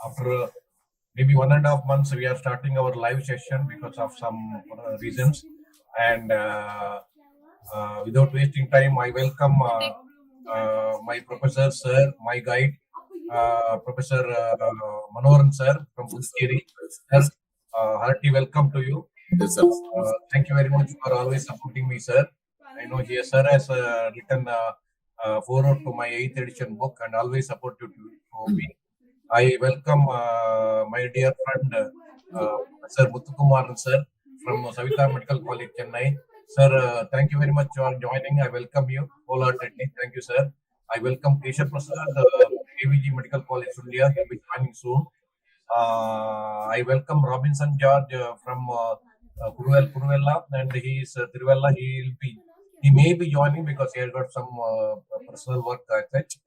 after maybe 1.5 months, we are starting our live session because of some reasons. And without wasting time, I welcome my professor, sir, my guide, Professor Manoharan, sir, from Porey. Sir, hearty welcome to you. Yes, sir. Thank you very much for always supporting me, sir. I know here, sir has written foreword to my 8th edition book and always supportive to me. I welcome my dear friend, Sir Muthukumaran, sir, from Savita Medical College, Chennai. Sir, thank you very much for joining. I welcome you wholeheartedly. Thank you, sir. I welcome Keshav Prasad, KVG Medical College, India. He'll be joining soon. I welcome Robinson George from Kuruvella, and he is Tiruvalla. He may be joining because he has got some personal work as such.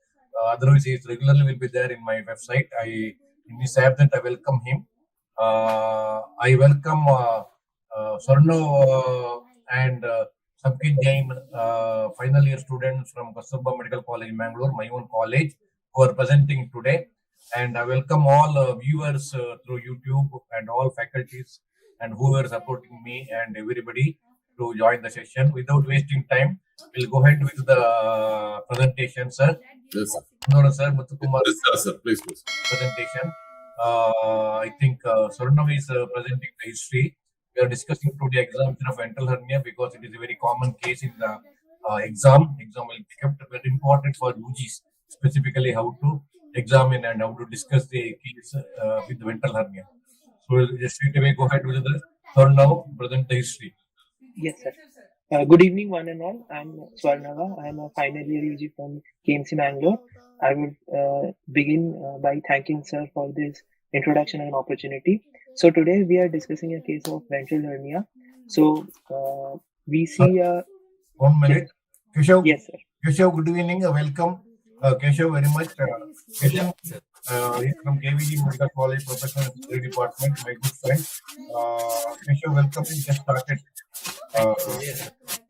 Otherwise, he regularly will be there in my website. In his absence, I welcome him. I welcome Swarnava and Samkit Jain, final year students from Kasturba Medical College, Mangalore, my own college, who are presenting today. And I welcome all viewers through YouTube and all faculties and who are supporting me and everybody to join the session. Without wasting time, we'll go ahead with the presentation, sir. Yes, sir. No, sir, Muthukumar. Yes, sir. Please. Presentation. I think Swarnava is presenting the history. We are discussing today examination of ventral hernia because it is a very common case in the exam. Exam will be kept very important for UGs, specifically how to examine and how to discuss the case with the ventral hernia. So we'll just straight away go ahead with the Swarnava, present the history. Yes, sir. Good evening, one and all. I'm Swarnava. I'm a final year UG from KMC Mangalore. I would begin by thanking sir for this introduction and opportunity. So today we are discussing a case of ventral hernia. So we see a... 1 minute. Keshav, yes, sir. Keshav, good evening. Welcome. Keshav, very much. Keshav, from KVG Medical College, Professional History Department, my good friend. Keshav, welcome. We just started. I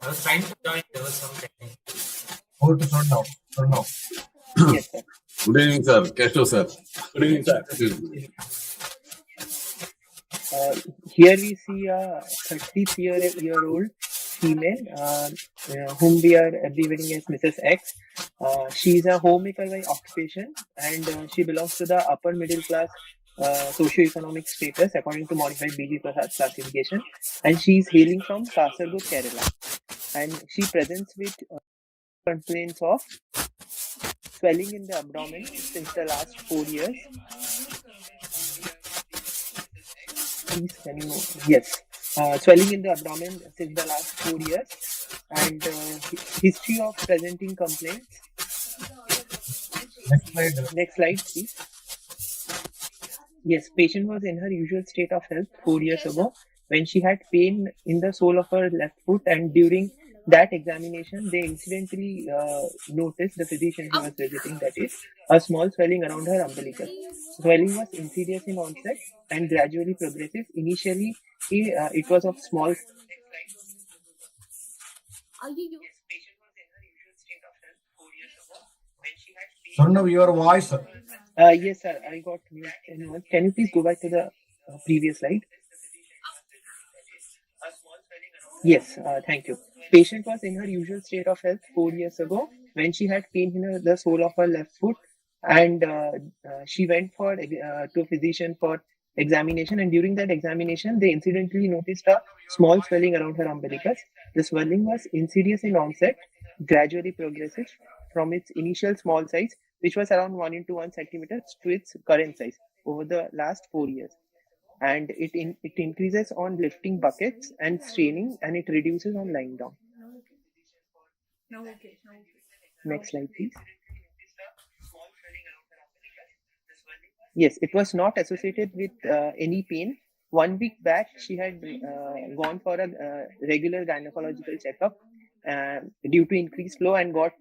was trying to join. There was some technique. Over to Swarnava. Yes, sir. Good evening, sir. Keshav, sir. Good evening, sir. Here we see a 33-year-old female whom we are abbreviating as Mrs. X. She is a homemaker by occupation and she belongs to the upper middle class socio-economic status according to modified BG Prasad classification, and she is hailing from Kasturba, Kerala, and she presents with complaints of swelling in the abdomen since the last 4 years. Please, can you? Yes. Swelling in the abdomen since the last 4 years and history of presenting complaints. Next slide, please. Yes, patient was in her usual state of health 4 years ago when she had pain in the sole of her left foot, and during that examination they incidentally noticed, the physician who was visiting, that is, a small swelling around her umbilicus. Swelling was insidious in onset and gradually progressive. Initially, it was of small. Swarnava, your voice. Yes, sir. I got mute. Can you please go back to the previous slide? Yes, thank you. Patient was in her usual state of health 4 years ago when she had pain in the sole of her left foot, and she went to a physician for examination, and during that examination they incidentally noticed a small swelling around her umbilicus. The swelling was insidious in onset, gradually progressive from its initial small size, which was around 1 × 1 centimeters, to its current size over the last 4 years. And it increases on lifting buckets and straining, and it reduces on lying down. Next slide, please. Yes, it was not associated with any pain. 1 week back, she had gone for a regular gynecological checkup due to increased flow and got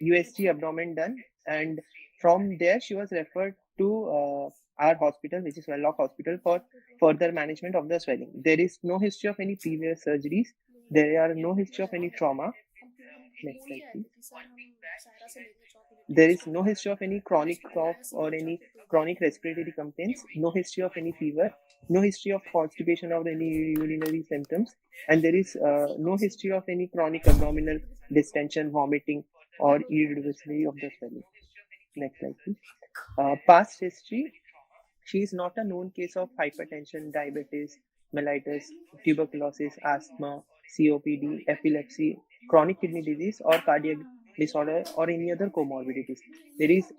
USG abdomen done. And from there, she was referred to our hospital, which is Wenlock Hospital, for further management of the swelling. There is no history of any previous surgeries. There are no history of any trauma. Next slide, please. There is no history of any chronic cough or any chronic respiratory complaints, no history of any fever, no history of constipation or any urinary symptoms, and there is no history of any chronic abdominal distension, vomiting, or irreversibility of the swelling. Next slide, please. Past history, she is not a known case of hypertension, diabetes, mellitus, tuberculosis, asthma, COPD, epilepsy, chronic kidney disease, or cardiac disorder, or any other comorbidities. There is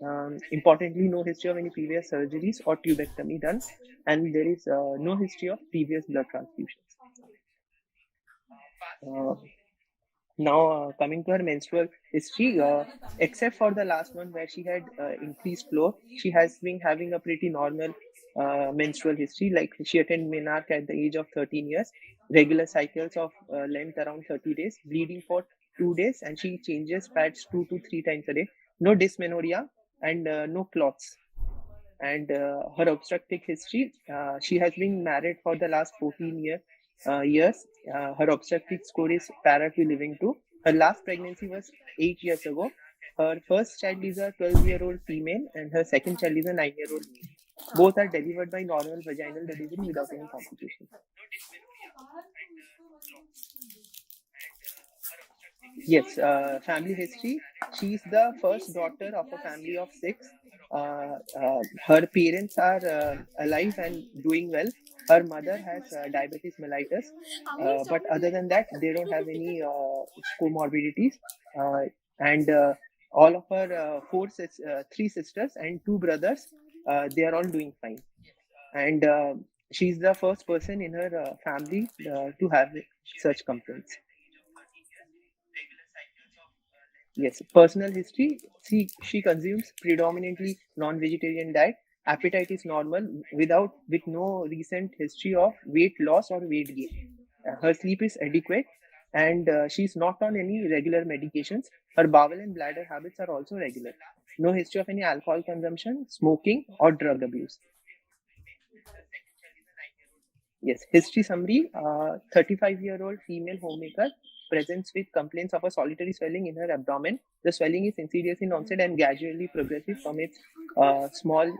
importantly no history of any previous surgeries or tubectomy done, and there is no history of previous blood transfusions. Now coming to her menstrual history, except for the last one where she had increased flow, she has been having a pretty normal menstrual history. Like she attended menarche at the age of 13 years, regular cycles of length around 30 days, bleeding for 2 days, and she changes pads 2 to 3 times a day. No dysmenorrhea and no clots. And her obstetric history, she has been married for the last 14 years. Her obstetric score is para to living to. Her last pregnancy was 8 years ago. Her first child is a 12-year-old female, and her second child is a 9-year-old male. Both are delivered by normal vaginal delivery without any complications. Yes, family history. She is the first daughter of a family of 6. Her parents are alive and doing well. Her mother has diabetes mellitus, but other than that, they don't have any comorbidities. And all of her 3 sisters and 2 brothers, they are all doing fine. And she's the first person in her family to have such complaints. Yes, personal history. She consumes predominantly non-vegetarian diet. Appetite is normal with no recent history of weight loss or weight gain. Her sleep is adequate, and she's not on any regular medications. Her bowel and bladder habits are also regular. No history of any alcohol consumption, smoking, or drug abuse. Yes, history summary. 35-year-old female homemaker presents with complaints of a solitary swelling in her abdomen. The swelling is insidious in onset and gradually progressive from its small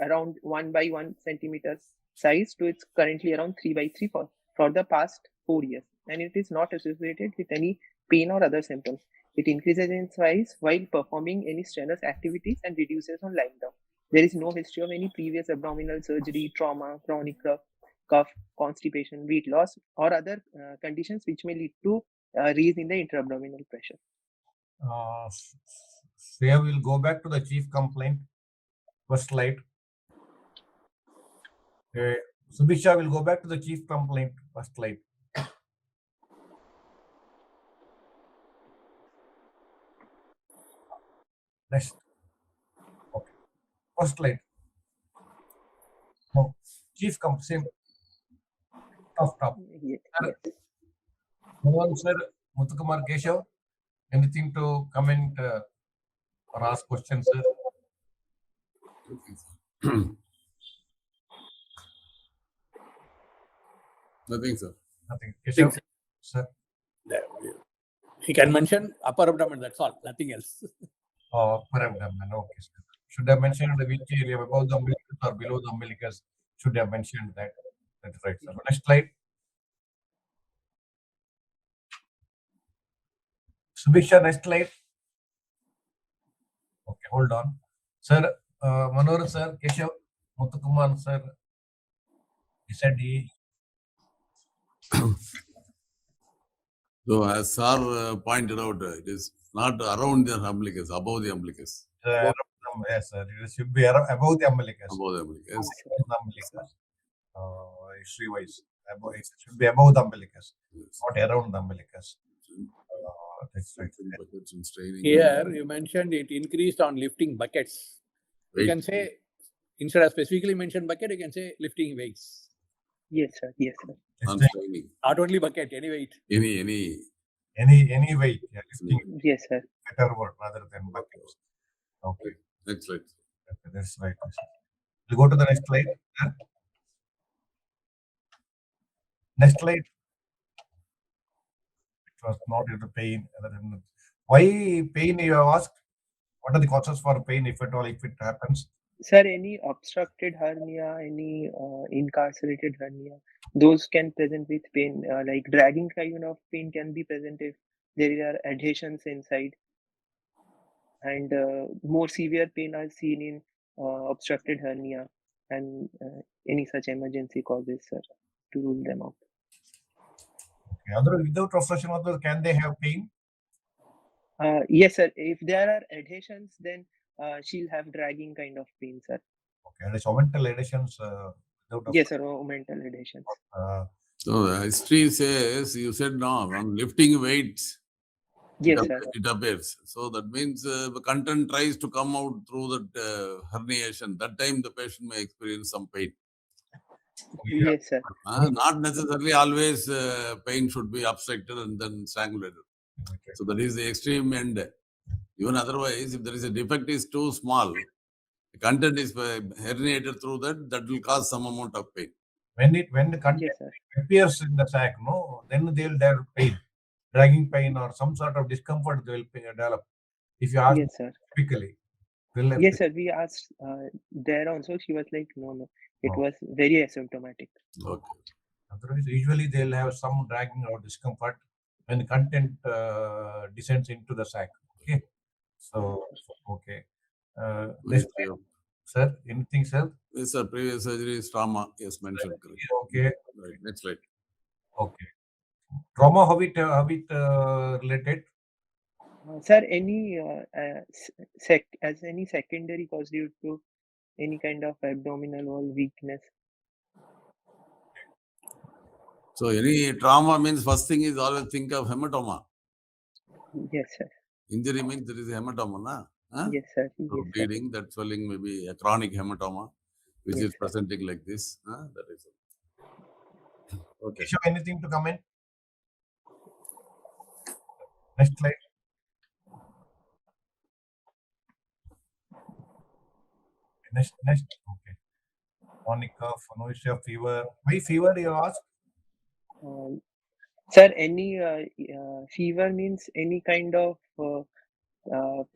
around 1 by 1 centimeter size to its currently around 3 by 3 for the past 4 years. And it is not associated with any pain or other symptoms. It increases in size while performing any strenuous activities and reduces on lying down. There is no history of any previous abdominal surgery, trauma, chronic cough, constipation, weight loss, or other conditions which may lead to raise in the intra-abdominal pressure. Shreya will go back to the chief complaint. First slide. Subisha will go back to the chief complaint. First slide. Next. Okay. First slide. No. Chief complaint. Top. Yes. Mohan sir, Muthukumar Keshav, anything to comment or ask questions, sir? Nothing, sir. Nothing. Keshav, sir. He can mention upper abdomen, that's all, nothing else. Upper abdomen, okay, sir. Should have mentioned which area above the umbilicus or below the umbilicus. Should have mentioned that. That's right, sir. Next slide. Subisha, next slide. Okay, hold on. Sir, Manoharan sir, Keshav, Muthukumar sir, he said he. So, as sir pointed out, it is not around the umbilicus, above the umbilicus. Yes, sir. It should be above the umbilicus. Above the umbilicus. History wise, it should be above the umbilicus, Yes. not around the umbilicus. That's right. Buckets and straining. Here you mentioned it increased on lifting buckets. You Weight. can say, instead of specifically mentioned bucket, you can say lifting weights. Yes, sir. Yes, sir. And straining. Not only bucket, any weight. Any weight, yeah, lifting Yes, sir. better word rather than buckets. Okay, Next slide. okay, that's right. We'll go to the next slide. Next slide. It was not due to pain. Why pain, you have asked? What are the causes for pain, if at all, if it happens? Sir, any obstructed hernia, any incarcerated hernia, those can present with pain, like dragging kind of pain can be present if there are adhesions inside, and more severe pain are seen in obstructed hernia and any such emergency causes, sir, to rule them out. Okay. Other without obstruction, others can they have pain? Yes, sir. If there are adhesions, then she'll have dragging kind of pain, sir. Okay, and it's omental adhesions without Yes, sir. Mental adhesions. So the history says, you said no, on lifting weights, Yes, sir. it appears. So that means the content tries to come out through that herniation. That time the patient may experience some pain. Yeah. Yes, sir. Not necessarily always pain should be obstructed and then strangulated. Okay. So that is the extreme end. Even otherwise, if there is a defect is too small, the content is herniated through that will cause some amount of pain. When the content Yes, sir. appears in the sac, no, then they'll have pain, dragging pain or some sort of discomfort they will develop. If you ask Yes, sir. typically, Yes, sir. We asked there also. She was like, no. It Oh. was very asymptomatic. Okay. Otherwise, usually they'll have some dragging or discomfort when the content descends into the sac. Okay. So, okay. Next slide. Sir, anything, sir? Yes, sir. Previous surgery is trauma, yes, mentioned. Correct. Okay. Right. Next slide. Okay. Trauma, how it related? Sir, any as any secondary cause due to any kind of abdominal wall weakness. So any trauma means first thing is always think of hematoma. Yes, sir. Injury means there is a hematoma, na? Huh? Yes, sir. So Yes, sir. bleeding, that swelling may be a chronic hematoma, which Yes, is sir. presenting like this. That is it. Okay. Keshav, anything to comment? Next slide. Next. Okay. Chronic cough, nausea, fever. Why fever, you ask? Sir, any fever means any kind of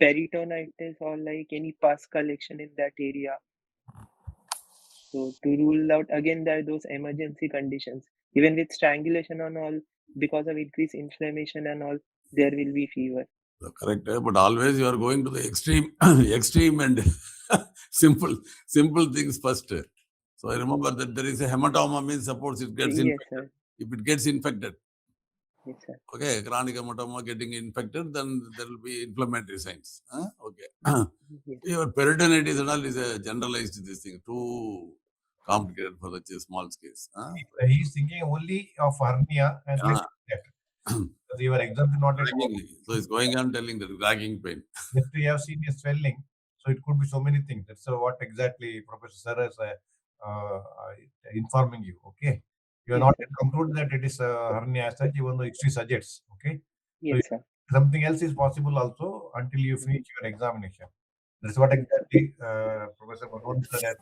peritonitis or like any pus collection in that area. So to rule out again, there are those emergency conditions. Even with strangulation and all, because of increased inflammation and all, there will be fever. Correct. But always you are going to the extreme, extreme and simple things first. So I remember that there is a hematoma means suppose it gets Yes, infected. sir. If it gets infected, Yes, sir. okay, chronic hematoma getting infected, then there will be inflammatory signs. Okay. Yes. Your peritonitis and all is a generalized this thing, too complicated for such a small case. He's thinking only of hernia and Yeah. because your exam is not at all. So it's going on telling that dragging pain. Just we have seen a swelling, so it could be so many things. That's what exactly Professor Sir is informing you. Okay, you are Yes, not sir. concluded that it is hernia as such, even though history suggests. Okay, Yes, sir. something else is possible also until you finish your examination. That's what exactly Professor Manoharan Sir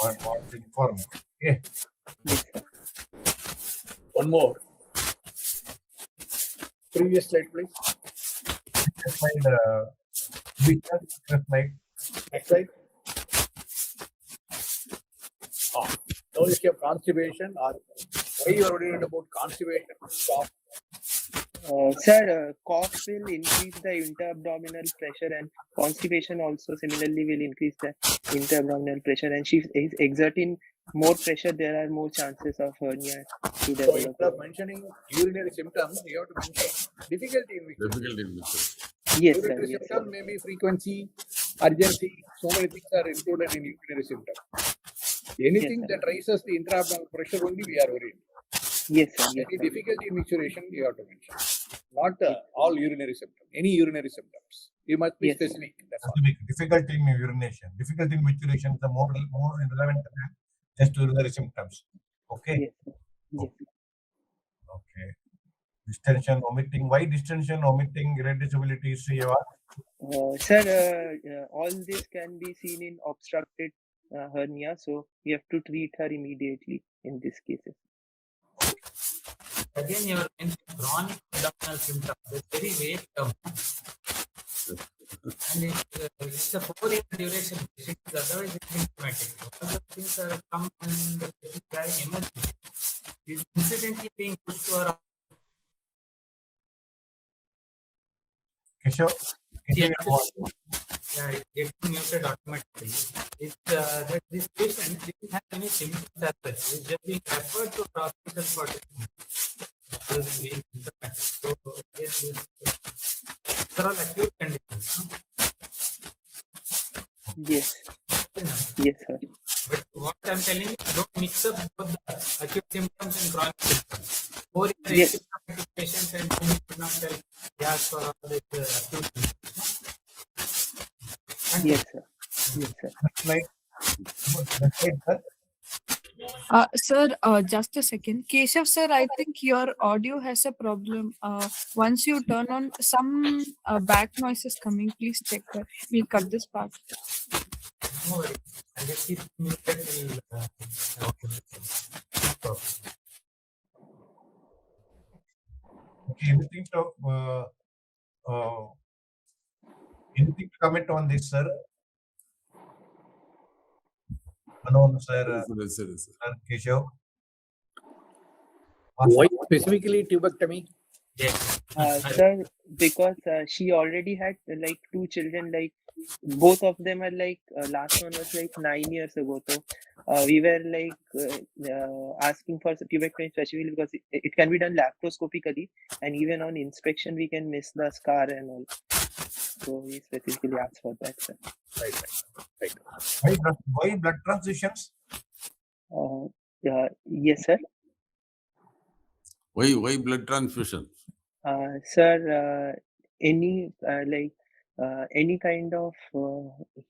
wants to inform you. Okay. Yes, sir. One more. Previous slide, please. Next slide. Next slide. Next slide. No issue of constipation or why you are worried about constipation? Cough. Sir, cough will increase the intra-abdominal pressure, and constipation also similarly will increase the intra-abdominal pressure. And she is exerting more pressure. There are more chances of hernia to So develop. instead of mentioning urinary symptoms, you have to mention difficulty in mixture. Difficult in mixture. Yes, sir. Urinary Yes, sir. symptom may be frequency, urgency, so many things are included in urinary symptom. Anything Yes, sir. that raises the intra-abdominal pressure only we are worried. Yes, sir. Yes, Any sir. difficulty in micturition you have to mention. Not all urinary symptoms. Any urinary symptoms. You must be Yes, sir. specific. That's all. Difficulty in urination. Difficulty in maturation is the more relevant than just urinary symptoms. Okay. Yes, sir. Yes. Okay. Distension, omitting. Why distension, omitting, irreducibility is Sir, all this can be seen in obstructed hernia, so we have to treat her immediately in these cases. Again, you are mentioning chronic abdominal symptoms. It's very vague term. And it's a 4-year duration. It is otherwise symptomatic. All the things are come and the patient is having emergency. Is incidentally being pushed to our Keshav, can you it gets muted automatically. It's that this patient didn't have any symptoms as such. It's just being referred to the hospital for treatment. So yes, these are all acute conditions. Yes. Yes, sir. But what I'm telling you, don't mix up both the acute symptoms and chronic symptoms. 4 years Yes. patients and you should not tell gas for all this acute symptoms. Yes, sir. Yes, sir. next slide, sir. Sir, just a second. Keshav sir, I think your audio has a problem. Once you turn on, some back noise is coming. Please check that. We'll cut this part. No worries. I'll just keep muted till Okay, anything to comment on this, sir? Manoharan, sir, Yes, sir. and Keshav. Why specifically tubectomy? yes. Sir, because she already had like 2 children, like both of them are like last one was like 9 years ago. So we were like asking for tubectomy specifically because it can be done laparoscopically, and even on inspection we can miss the scar and all. So we specifically asked for that, sir. Right. Why blood transfusions? Yes, sir. Why blood transfusion? Sir, any any kind of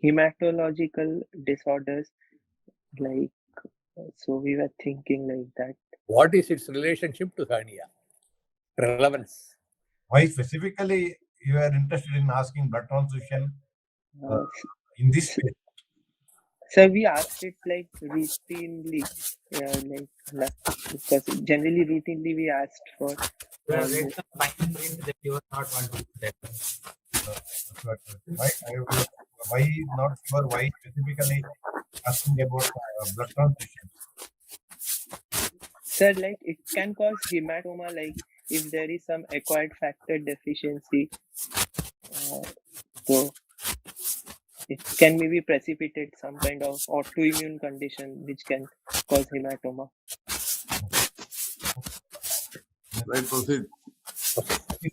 hematological disorders, like so we were thinking like that. What is its relationship to hernia? Relevance. Why specifically you are interested in asking blood transfusion in this phase? Sir, we asked it like routinely, because generally routinely we asked for. You have read some fine print that you are not want to do that. Why not sure? Why specifically asking about blood transfusion? Sir, like it can cause hematoma, like if there is some acquired factor deficiency. So it can maybe precipitate some kind of autoimmune condition which can cause hematoma. Right, proceed.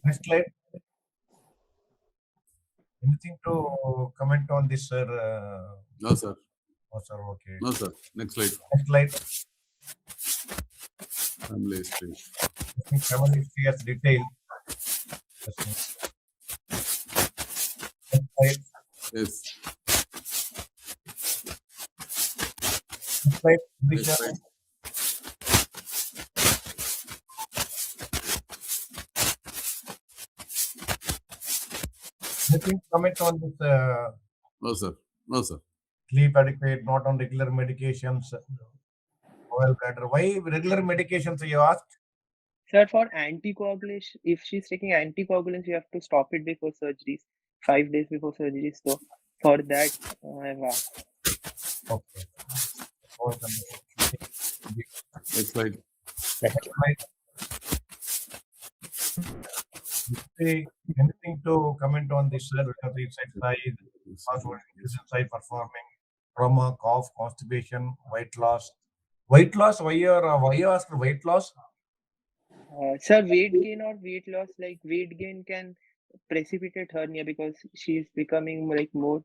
Next slide. Anything to comment on this, sir? No, sir. Oh, sir, okay. No, sir. Next slide. Next slide. Family history. Family history as detailed. Next slide. Yes. Next slide. Next slide. Anything to comment on this? No, sir. No, sir. Sleep adequate, not on regular medications. Oil bladder. Why regular medications you asked? Sir, for anticoagulation, if she's taking anticoagulants, you have to stop it before surgeries, 5 days before surgery. So for that, I've asked. Okay. Next slide. Anything to comment on this, sir? Because it's exercise performing, trauma, cough, constipation, weight loss. Weight loss, why you ask for weight loss? Sir, weight gain or weight loss, like weight gain can precipitate hernia because she's becoming like more,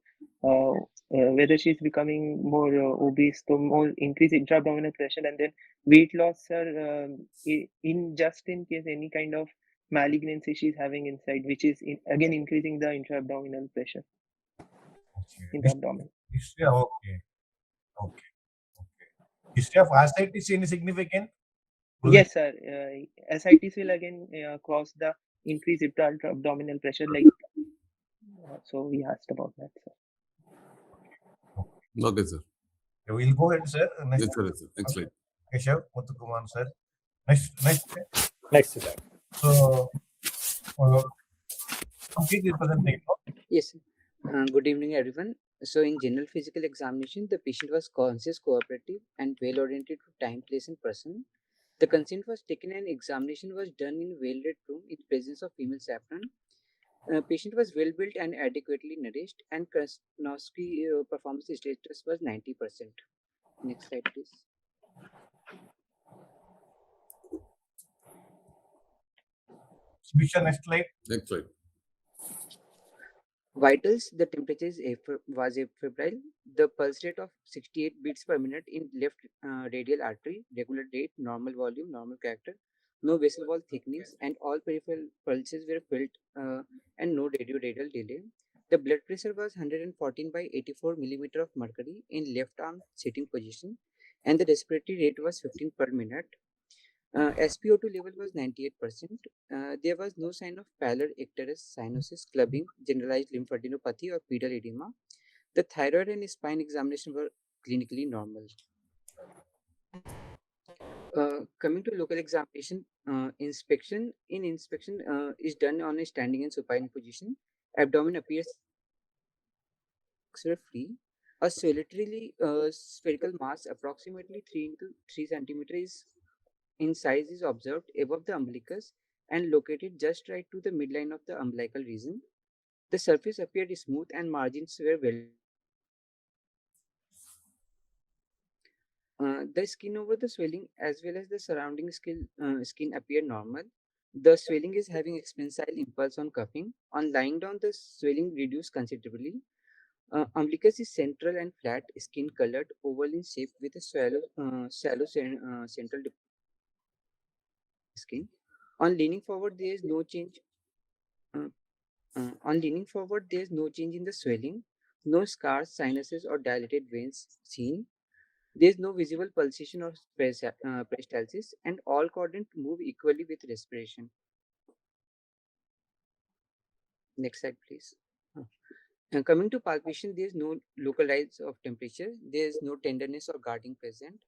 whether she's becoming more obese, so more increased intra-abdominal pressure, and then weight loss, sir, in case any kind of malignancy she's having inside, which is again increasing the intra-abdominal pressure in the abdomen. History, okay. History of ascites any significant? Yes, sir. Ascites will again cause the increased intra-abdominal pressure, like so we asked about that, sir. Okay, sir. We'll go ahead, sir. Next, Yes, sir. Yes, sir. Next slide. Keshav Prasad, sir. Next. Next slide. So, Samkit is presenting. No? Yes, sir. Good evening, everyone. So, in general physical examination, the patient was conscious, cooperative, and well oriented to time, place, and person. The consent was taken and examination was done in well-lit room in presence of female saffron. Patient was well built and adequately nourished, and Krasnowski performance status was 90%. Next slide, please. Submission, next slide. Next slide. Vitals, the temperature was febrile. The pulse rate of 68 beats per minute in left radial artery, regular rate, normal volume, normal character, no vessel wall thickness, and all peripheral pulses were felt and no radial delay. The blood pressure was 114 by 84 millimeter of mercury in left arm sitting position, and the respiratory rate was 15 per minute. SpO2 level was 98%. There was no sign of pallor, icterus, cyanosis, clubbing, generalized lymphadenopathy, or pedal edema. The thyroid and spine examination were clinically normal. Coming to local examination, inspection is done on a standing and supine position. Abdomen appears free. A solitarily spherical mass, approximately 3 into 3 centimeters in size, is observed above the umbilicus and located just right to the midline of the umbilical region. The surface appeared smooth and margins were well. The skin over the swelling as well as the surrounding skin appear normal. The swelling is having expansile impulse on cuffing. On lying down, the swelling reduced considerably. Umbilicus is central and flat, skin colored, oval in shape with a shallow central skin. On leaning forward, there is no change. Uh, on leaning forward, there is no change in the swelling, no scars, sinuses, or dilated veins seen. There is no visible pulsation or peristalsis, and all quadrants move equally with respiration. Next slide, please. Coming to palpation, there is no local rise of temperature. There is no tenderness or guarding present.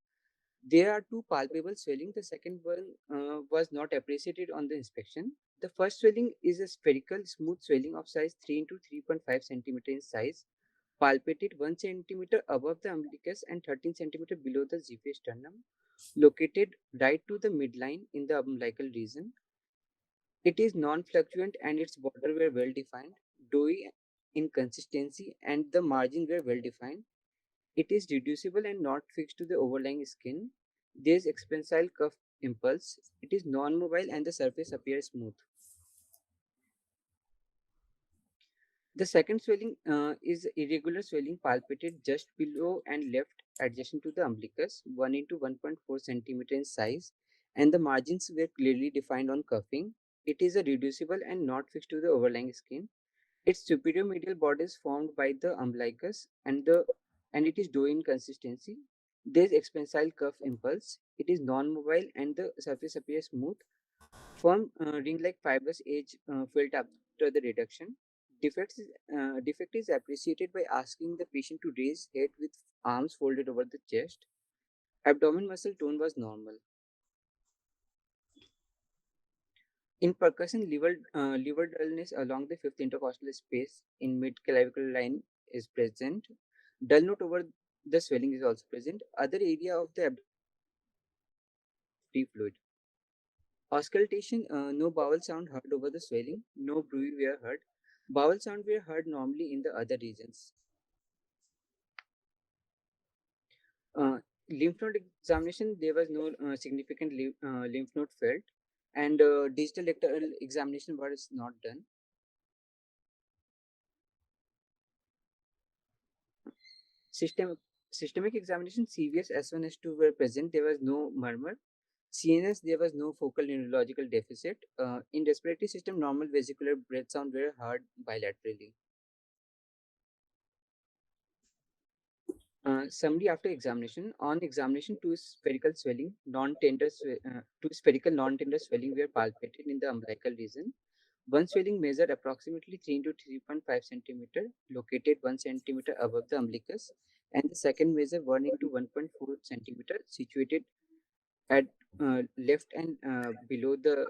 There are two palpable swelling. The second one was not appreciated on the inspection. The first swelling is a spherical, smooth swelling of size 3 into 3.5 centimeter in size, palpated 1 centimeter above the umbilicus and 13 centimeter below the xiphius sternum, located right to the midline in the umbilical region. It is non-fluctuant and its border were well defined, doughy in consistency, and the margin were well defined. It is reducible and not fixed to the overlying skin. There is expansile cuff impulse. It is non-mobile and the surface appears smooth. The second swelling is irregular swelling palpated just below and left adjacent to the umbilicus, 1 into 1.4 centimeter in size, and the margins were clearly defined on cuffing. It is a reducible and not fixed to the overlying skin. Its superior medial border is formed by the umbilicus and it is doughy in consistency. There is expansile cuff impulse. It is non-mobile and the surface appears smooth. Firm ring-like fibrous edge felt after the reduction. Defect is appreciated by asking the patient to raise head with arms folded over the chest. Abdomen muscle tone was normal. In percussion, liver dullness along the fifth intercostal space in mid-clavicular line is present. Dull note over the swelling is also present. Other area of the abdomen free fluid. Auscultation, no bowel sound heard over the swelling, no bruit were heard. Bowel sound were heard normally in the other regions. Lymph node examination, there was no significant lymph node felt, and digital rectal examination was not done. Systemic examination, CVS, S1, S2 were present. There was no murmur. CNS, there was no focal neurological deficit. In respiratory system, normal vesicular breath sound were heard bilaterally. Summary after examination. On examination, two spherical non-tender swelling were palpated in the umbilical region. One swelling measured approximately 3 into 3.5 centimeter, located 1 centimeter above the umbilicus, and the second measure 1 into 1.4 centimeter, situated at left and below the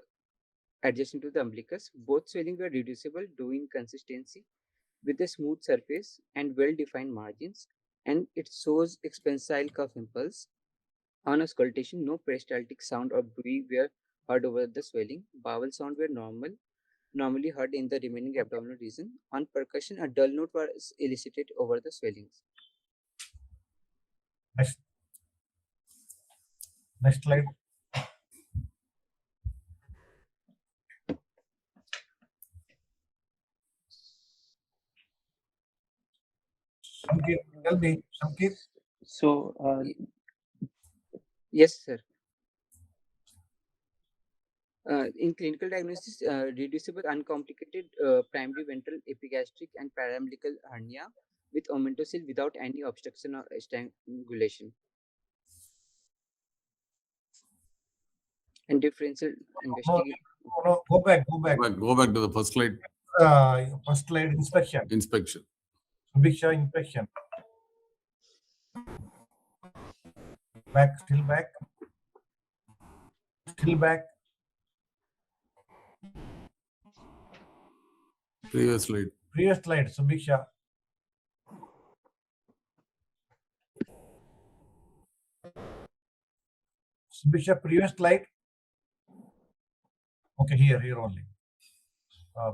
adjacent to the umbilicus. Both swelling were reducible, doughy in consistency. with a smooth surface and well-defined margins, and it shows expansile cuff impulse. On auscultation, no peristaltic sound or bruit were heard over the swelling. Bowel sound were normally heard in the remaining abdominal region. On percussion, a dull note was elicited over the swellings. Next slide. Samkit, tell me, Samkit. So, Yes, sir. In clinical diagnosis, reducible uncomplicated primary ventral epigastric and paraumbilical hernia with omentocele without any obstruction or strangulation. And differential investigation. No, go back. Go back to the first slide. First slide, inspection. Inspection. Subiksha, inspection. Back, still back. Still back. Previous slide. Previous slide, Subiksha. Subiksha, previous slide. Okay, here only.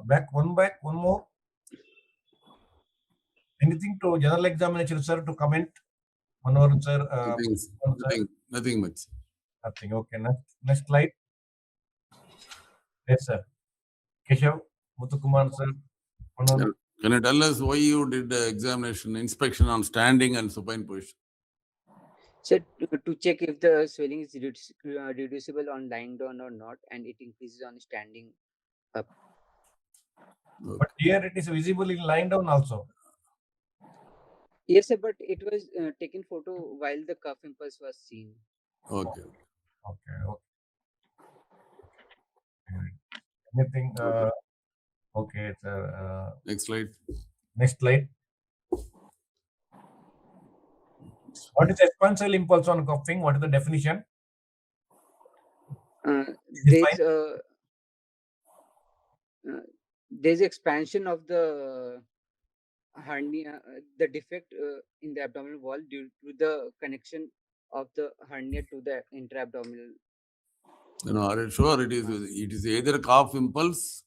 Back, one more. Anything to general examination, sir, to comment? Manoharan, sir. Nothing much. Nothing. Okay, next slide. Yes, sir. Keshav, Muthukumar, sir. Manoharan. Can you tell us why you did the examination, inspection on standing and supine position? So to check if the swelling is reducible on lying down or not, and it increases on standing up. But here it is visible in lying down also. Yes, sir, but it was taken photo while the cuff impulse was seen. Okay. Anything? Okay, sir. Next slide. Next slide. What is expansile impulse on coughing? What is the definition? There's expansion of the hernia, the defect in the abdominal wall due to the connection of the hernia to the intra-abdominal. Are you sure it is either cough impulse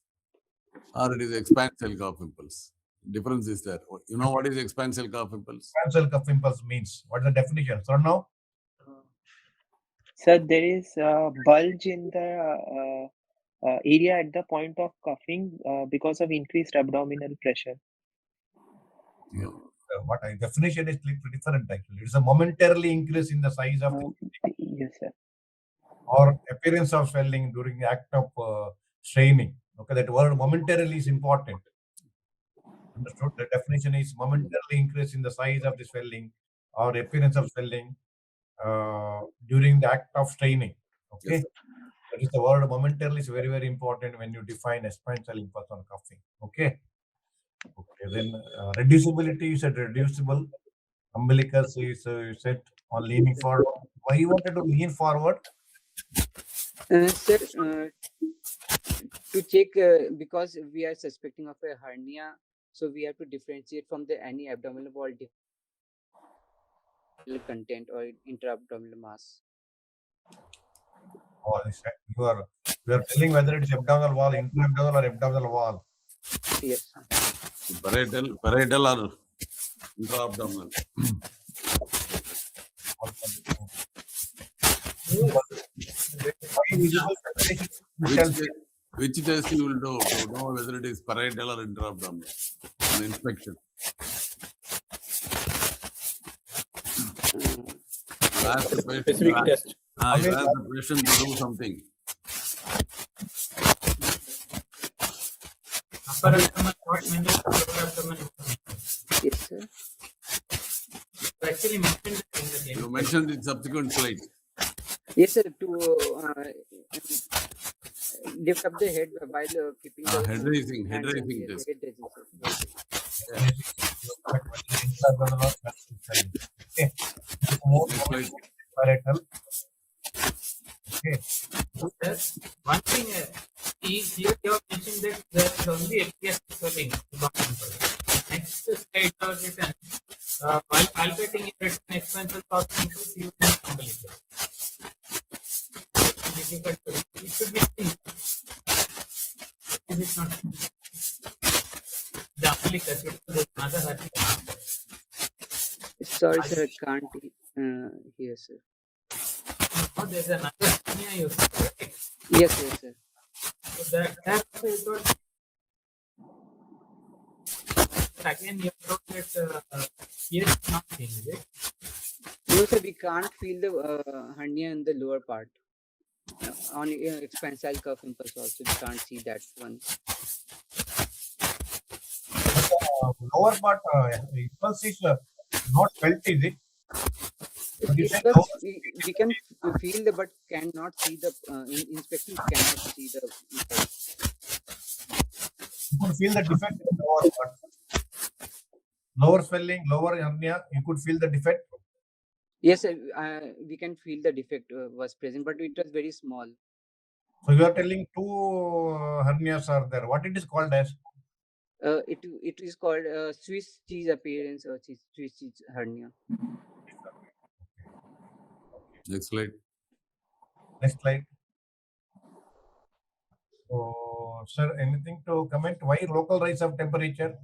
or it is expansile cough impulse? Difference is there. You know what is expansile cough impulse? Expansile cough impulse means, what is the definition? So now? sir, there is a bulge in the area at the point of coughing because of increased abdominal pressure. What definition is different actually. It's a momentarily increase in the size of yes, sir. Or appearance of swelling during the act of straining. Okay, that word momentarily is important. Understood? The definition is momentarily increase in the size of the swelling or appearance of swelling during the act of straining. Okay, yes. That is the word momentarily is very, very important when you define expansile impulse on coughing. Okay. Okay, then reducibility, you said reducible. Umbilicus is you said on leaning forward. Why you wanted to lean forward? Sir, to check because we are suspecting of a hernia, so we have to differentiate from any abdominal wall content or intra-abdominal mass. Oh, you are telling whether it is abdominal wall, intra-abdominal or abdominal wall. Yes. Parietal or intra-abdominal. Which test you will do to know whether it is parietal or intra-abdominal on inspection? Ask the patient, Specific test. You ask the patient to do something. Upper abdomen, what means upper abdomen? Yes, sir. You actually mentioned it in the game. You mentioned in subsequent slide. Yes, sir. To lift up the head while keeping the head raising test. Head raising, sir. Okay. Parietal. Okay. Sir, one thing here you have mentioned that there is only FPS swelling. And are written, while calculating your written expenses of input, you can calculate it. Difficult to read. It should be seen. Is it not? The umbilicus, there's another hernia. Sorry, sir, I can't hear, sir. No, there's another hernia you said, right? Yes, sir. So that is what. Again, you told that here it's not seen, is it? No, sir, we can't feel the hernia in the lower part. On expansile curve impulse also, we can't see that one. Lower part impulse is not felt, is it? Because we can feel the but cannot see the inspection cannot see the impulse. You could feel the defect in the lower part. Lower swelling, lower hernia, you could feel the defect. Yes, sir, we can feel the defect was present, but it was very small. So you are telling two hernias are there. What it is called as? It is called Swiss cheese appearance or Swiss cheese hernia. Next slide. Next slide. So, sir, anything to comment? Why local rise of temperature?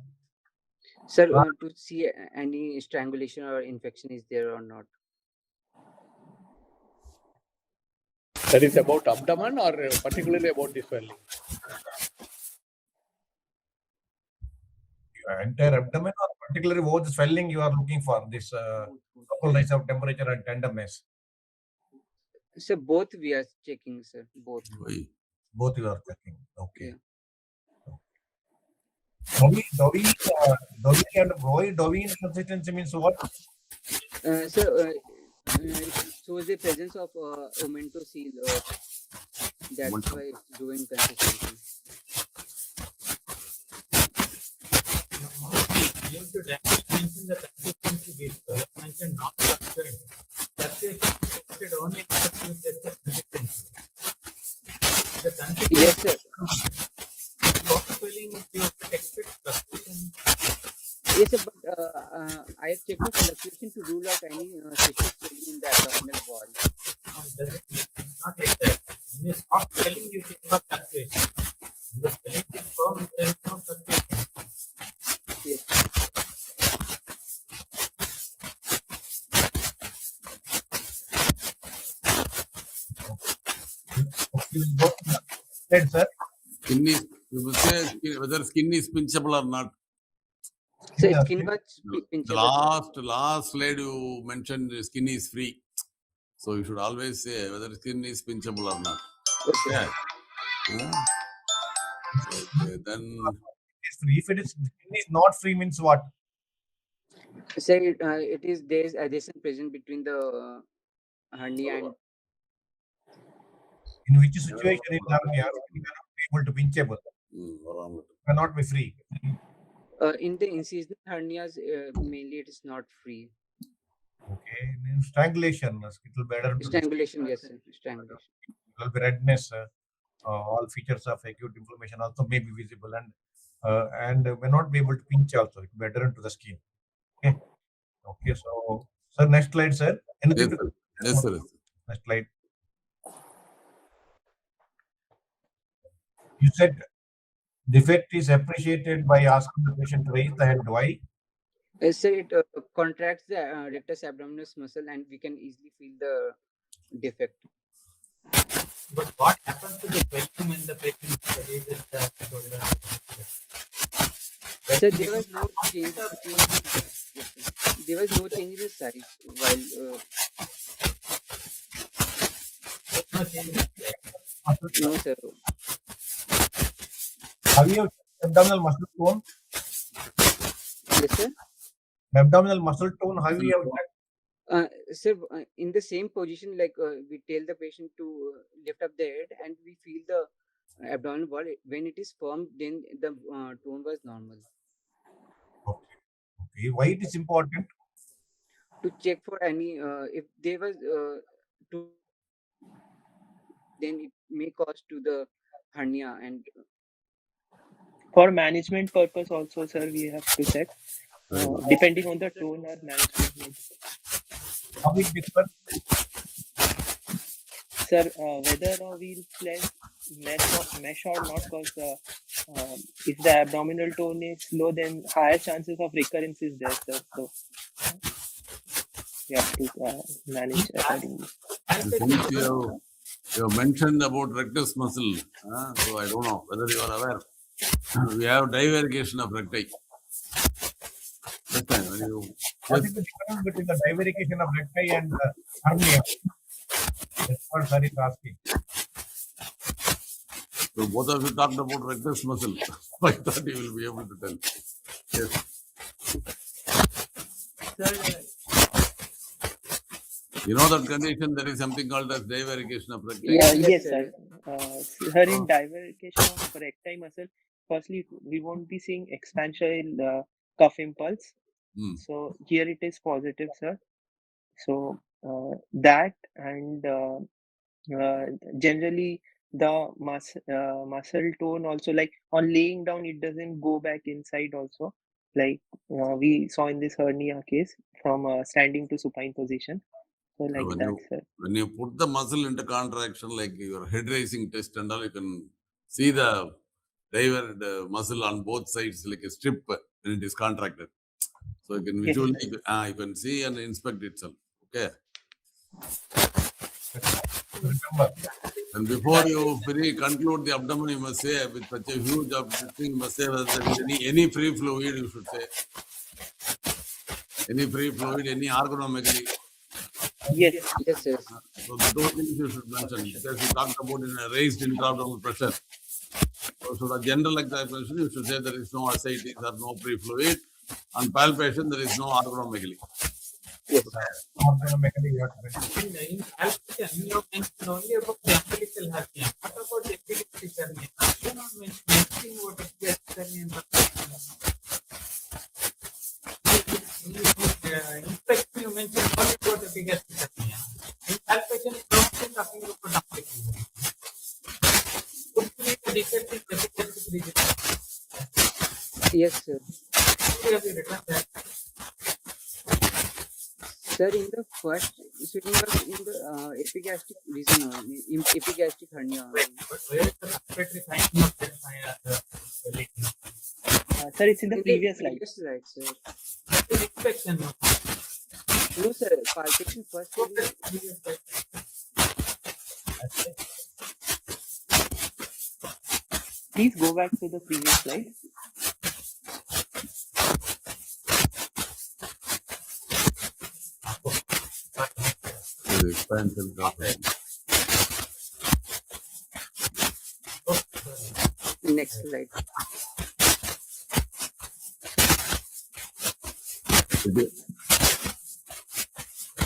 Sir, to see any strangulation or infection is there or not. That is about abdomen or particularly about the swelling? Entire abdomen or particularly what the swelling you are looking for? This local rise of temperature and tenderness. Sir, both we are checking, sir. Both. Why? Both you are checking. Okay. Yeah. Dovi and Dovi inconsistency means what? Sir, it shows the presence of omentocele. That's why it's doing consistency. You should actually mention the consistency bit. You mentioned not fluctuant. Fluctuation is tested only if you test the consistency. The consistency. Yes, sir. Swelling, you expect fluctuation. Yes, sir, but I have checked the fluctuation to rule out any system swelling in the abdominal wall. Not like that. In a soft swelling, you check for fluctuation. In the swelling is firm, there is no fluctuation. Yes. Said, sir. Skin is, you will say whether skin is pinchable or not. So Yeah, skin was The pinchable. last slide you mentioned the skin is free. So you should always say whether skin is pinchable or not. Okay. Yeah. Okay, then It's free. If it is not free means what? So it is there is adhesion present between the hernia and In which situation in hernia you cannot be able to pinchable. Cannot be free. in the incisional hernias mainly it is not free. Okay. In strangulation, it will be better. Strangulation, yes, sir. Strangulation. It will be redness. All features of acute inflammation also may be visible and may not be able to pinch also. It will be adherent to the skin. Okay. Okay. So, sir, next slide, sir. Anything yes, to- sir. Yes, sir. Next slide. You said defect is appreciated by asking the patient to raise the hand. Why? So it contracts the rectus abdominis muscle and we can easily feel the defect. But what happens to the swelling when the patient raises the shoulder? So there was no change there was no change in the size while No change in size. no, sir. Have you abdominal muscle tone? Yes, sir. Abdominal muscle tone. Have you have Sir, in the same position, like we tell the patient to lift up the head and we feel the abdominal wall. When it is firm, then the tone was normal. Okay. Why it is important? To check for any, if there was, then it may cause to the hernia and For management purpose also, sir, we have to check. depending on the tone or management. How is this, sir? Sir, whether we'll mesh or not, because if the abdominal tone is low, then higher chances of recurrence is there, sir. So we have to manage accordingly. Since you have mentioned about rectus muscle, so I don't know whether you are aware. We have divarication of recti. That time when you What is the difference between the divarication of recti and hernia? That's what sir is asking. so both of you talked about rectus muscle. I thought you will be able to tell. Yes. You know that condition, there is something called as divarication of recti. Yes, sir. Sir, in divarication of recti muscle, firstly, we won't be seeing expansion cuff impulse. So here it is positive, sir. So that and generally the muscle tone also, like on laying down, it doesn't go back inside also. Like we saw in this hernia case from standing to supine position. So like that, sir. When you put the muscle into contraction, like your head raising test and all, you can see the muscle on both sides like a strip when it is contracted. So you can visually, you can see and inspect itself. Okay. And before you conclude the abdomen, you must say, with such a huge thing, you must say whether there is any free fluid, you should say. Any free fluid, any organomegaly. Yes. So those things you should mention, because you talked about in a raised intra-abdominal pressure. So the general examination, you should say there is no ascites or no free fluid. On palpation, there is no organomegaly. Yes. Organomegaly, you have to mention. In palpation, you mentioned only about the umbilical hernia. What about the epigastric hernia? You are not mentioning what epigastric hernia in inspection, you mentioned only about epigastric hernia. In palpation, you don't say nothing about umbilical hernia. Could you make a defect in epigastric region? Yes, sir. Have you written that? Sir, in the first sitting was in the epigastric region, epigastric hernia. But where is the respiratory finding of that leak? Sir, it's in the previous slide. Yes, right, sir. That is inspection. No, sir. Palpation first. Please go back to the previous slide. Expansion cuff. Next slide.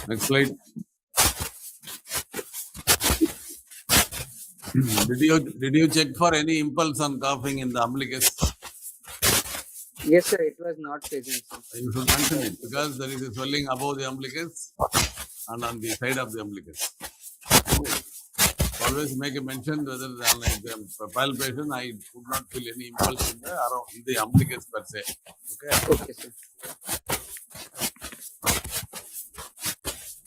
Next slide. Did you check for any impulse on coughing in the umbilicus? Yes, sir. It was not present, sir. You should mention it because there is a swelling above the umbilicus and on the side of the umbilicus. Always make a mention whether on the palpation I could not feel any impulse in the umbilicus per se. Okay. Okay, sir.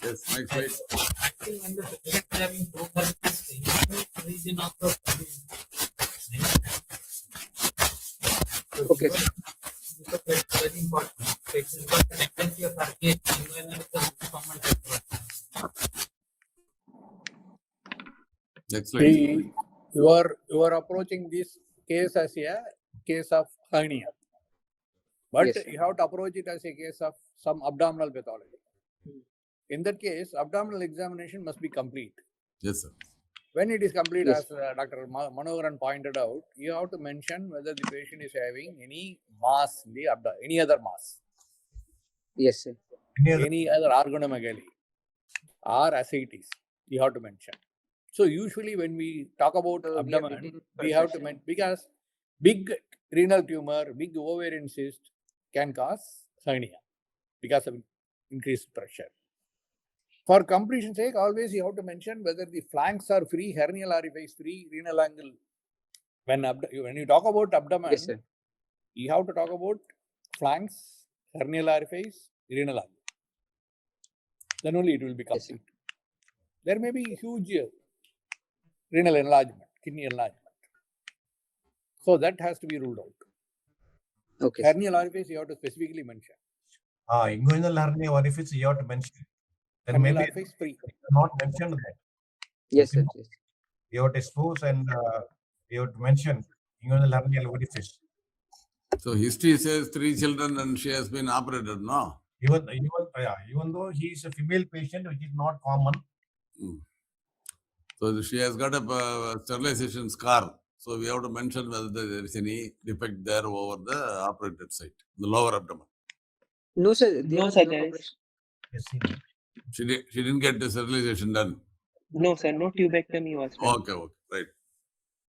Yes, next slide. I think when the patient is having pro-herpes, the region of the Okay, sir. It's very important. Patients got the tendency of FRCS even in the most common type. Next slide. You are approaching this case as a case of hernia, but Yes, you have to approach it as a case of some abdominal pathology. In that case, abdominal examination must be complete. Yes, sir. When it is complete, Yes. as Dr. Manoharan pointed out, you have to mention whether the patient is having any mass in the abdomen, any other mass, Yes, sir. any other organomegaly or ascites. You have to mention. So usually when we talk about So we are abdomen, waiting we for have to session. mention, because big renal tumor, big ovarian cyst can cause hernia because of increased pressure. For completion's sake, always you have to mention whether the flanks are free, hernial orifice free, renal angle. When you talk about abdomen, Yes, sir. you have to talk about flanks, hernial orifice, renal artery. Then only it will be Yes, sir. complete. There may be huge renal enlargement, kidney enlargement. So that has to be ruled out. Okay, sir. Hernial orifice you have to specifically mention. Inguinal hernia orifice you have to mention. Then Hernial maybe orifice free. not mentioned that. Yes, sir. Yes. You have to expose and you have to mention inguinal hernial orifice. So history says 3 children and she has been operated, no? Even though he is a female patient, which is not common. So she has got a sterilization scar. So we have to mention whether there is any defect there over the operated site, the lower abdomen. No, sir. No, sir, there is. Yes, She didn't get the sterilization done. No, sir, no tubectomy was done. Okay, right.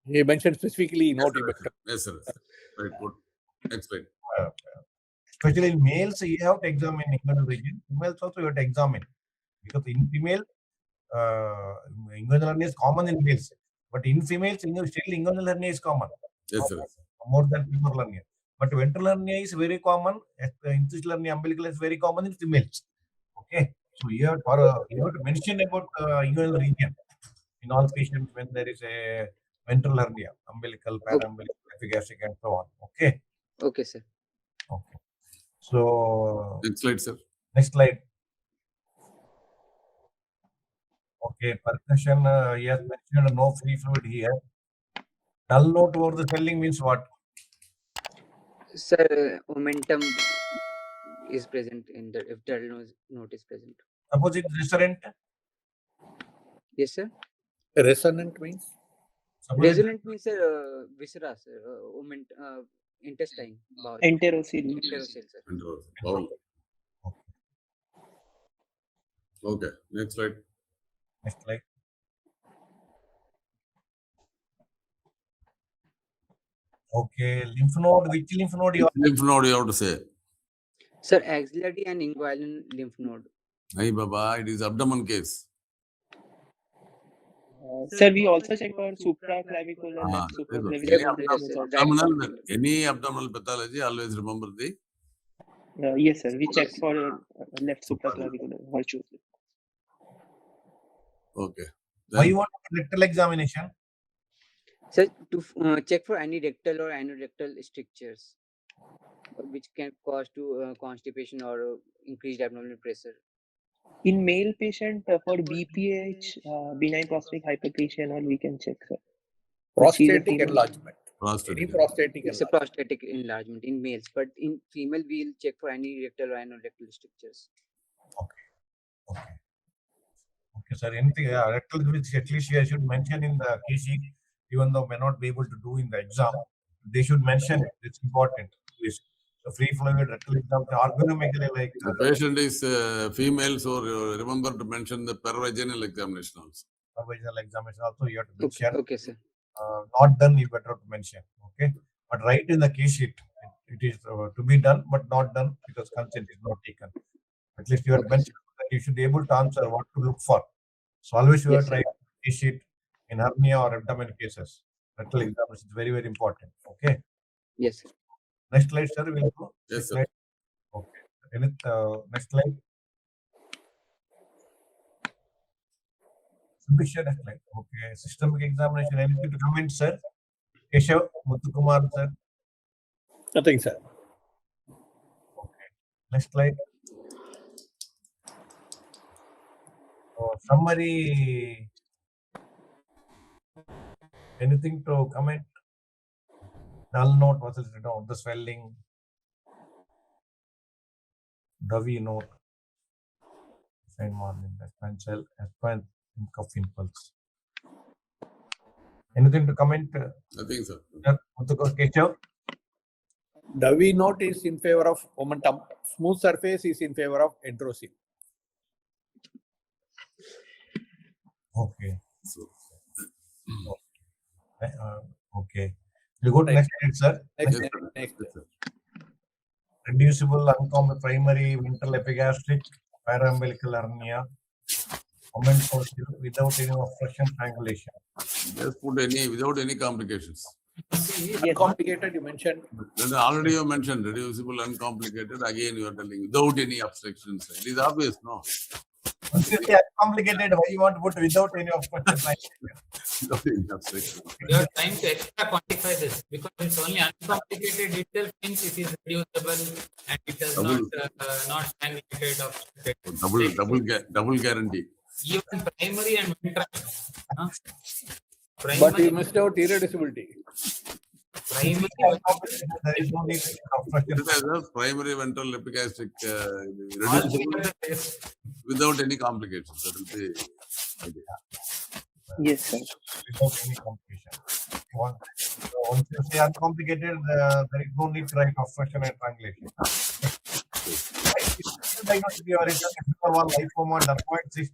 He mentioned specifically no tubectomy. Yes, sir. Right, good. Explain. Especially in males, you have to examine inguinal region. Females also you have to examine. Because in female, inguinal hernia is common in males. But in females, still inguinal hernia is common. Yes, sir. More than femoral hernia. But ventral hernia is very common. Incisional hernia umbilical is very common in females. Okay. So you have to mention about inguinal region in all patients when there is a ventral hernia, umbilical, paraumbilical, epigastric, and so on. Okay. Okay, sir. Okay. So Next slide, sir. next slide. Okay, percussion. He has mentioned no free fluid here. Dull note over the swelling means what? Sir, momentum is present in the if dull note is present. Suppose it's recurrent. Yes, sir. Resonant means? Suppose it's Resonant means viscera, sir. Intestine. Bowel. Enteroceal. Enterocele, sir. Bowel. Okay, next slide. next slide. Okay, lymph node. Which lymph node you are? Lymph node you have to say. Sir, axillary and inguinal lymph node. Hey, Baba, it is abdomen case. Sir, we also check for supraclavicular and supraclavicular. Abdominal, any abdominal pathology, always remember the. Yes, sir. We check for left supraclavicular virtually. Okay. Why you want rectal examination? Sir, to check for any rectal or anorectal strictures, which can cause to constipation or increased abdominal pressure. In male patient for BPH, benign prostatic hypertension, or we can check, sir. Prostatic enlargement. Any prostatic It's a enlargement. prostatic enlargement in males, but in female we'll check for any rectal or anorectal strictures. Okay, sir. Anything rectal, which at least you should mention in the case sheet, even though may not be able to do in the exam, they should mention it. It's important. Please. So free fluid rectal exam, organomegaly like. The patient is female, so remember to mention the pervaginal examination also. Pervaginal examination also you have to mention. Okay, sir. Not done, you better to mention. Okay, but write in the case sheet. It is to be done, but not done because consent is not taken. At least you have mentioned that you should be able to answer what to look for. So always you have to write case sheet in hernia or abdomen cases. Rectal examination is very, very important. Okay. Yes, sir. Next slide, sir. We'll go. Yes, sir. Slide. Okay. Next slide. Next slide. Okay. Systemic examination. Anything to comment, sir? Keshav, Muthukumar, sir. Nothing, sir. Okay. Next slide. Summary. Anything to comment? Dull note, what is it? The swelling. Dovey note. Fine margin, expansal, expand in cuff impulse. Anything to comment? Nothing, sir. Keshav? Dovey note is in favor of momentum. Smooth surface is in favor of enterocele. Okay. So, Okay. You go to next slide, sir. Next, yes, next. yes, sir. Reducible, uncommon primary, ventral epigastric, paraumbilical hernia, without any obstruction, strangulation. Just put any without any complications. See, Yes. Uncomplicated, you mentioned. Then already you mentioned reducible, uncomplicated. Again, you are telling without any obstructions. It is obvious, no? Once you say uncomplicated, why you want to put without any obstruction? Without any obstruction. you are trying to extra quantify this because it's only uncomplicated itself means it is reducible and it does not stand in the trade of Double guarantee. even primary and ventral. But Primary, you missed out irreducibility. primary, There is no need for obstruction. It is a primary ventral epigastric all reducible together, without any complications. That will be idea. Yes, sir. Without any complication. Once you say uncomplicated, there is no need to write obstruction and triangulation. Diagnostic, you are written for one lipoma and dermoid cyst.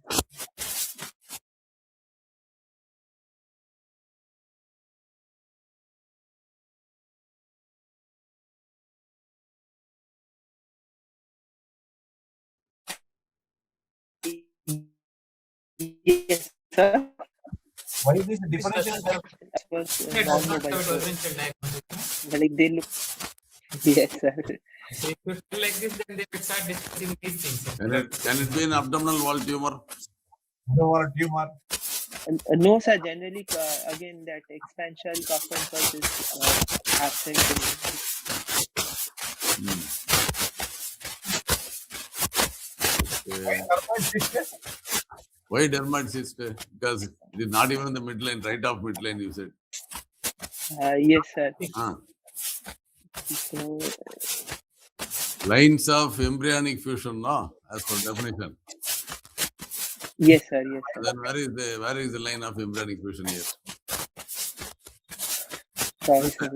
Yes, sir. Why is this differential? That was it does not non-mobile. have a So, differential diagnosis. like they look. Yes, sir. So if you feel like this, then they will start discussing these things. Can it be an abdominal wall tumor? Or tumor. No, sir. Generally, again, that expansion cuff and pulse is absent. Okay. Dermoid cyst? Why dermoid cyst? Because it is not even the midline, right of midline, you said. Yes, sir. So, Lines of embryonic fusion, no? As per definition. yes, sir. Yes, sir. Then where is the line of embryonic fusion here? Sorry, sir.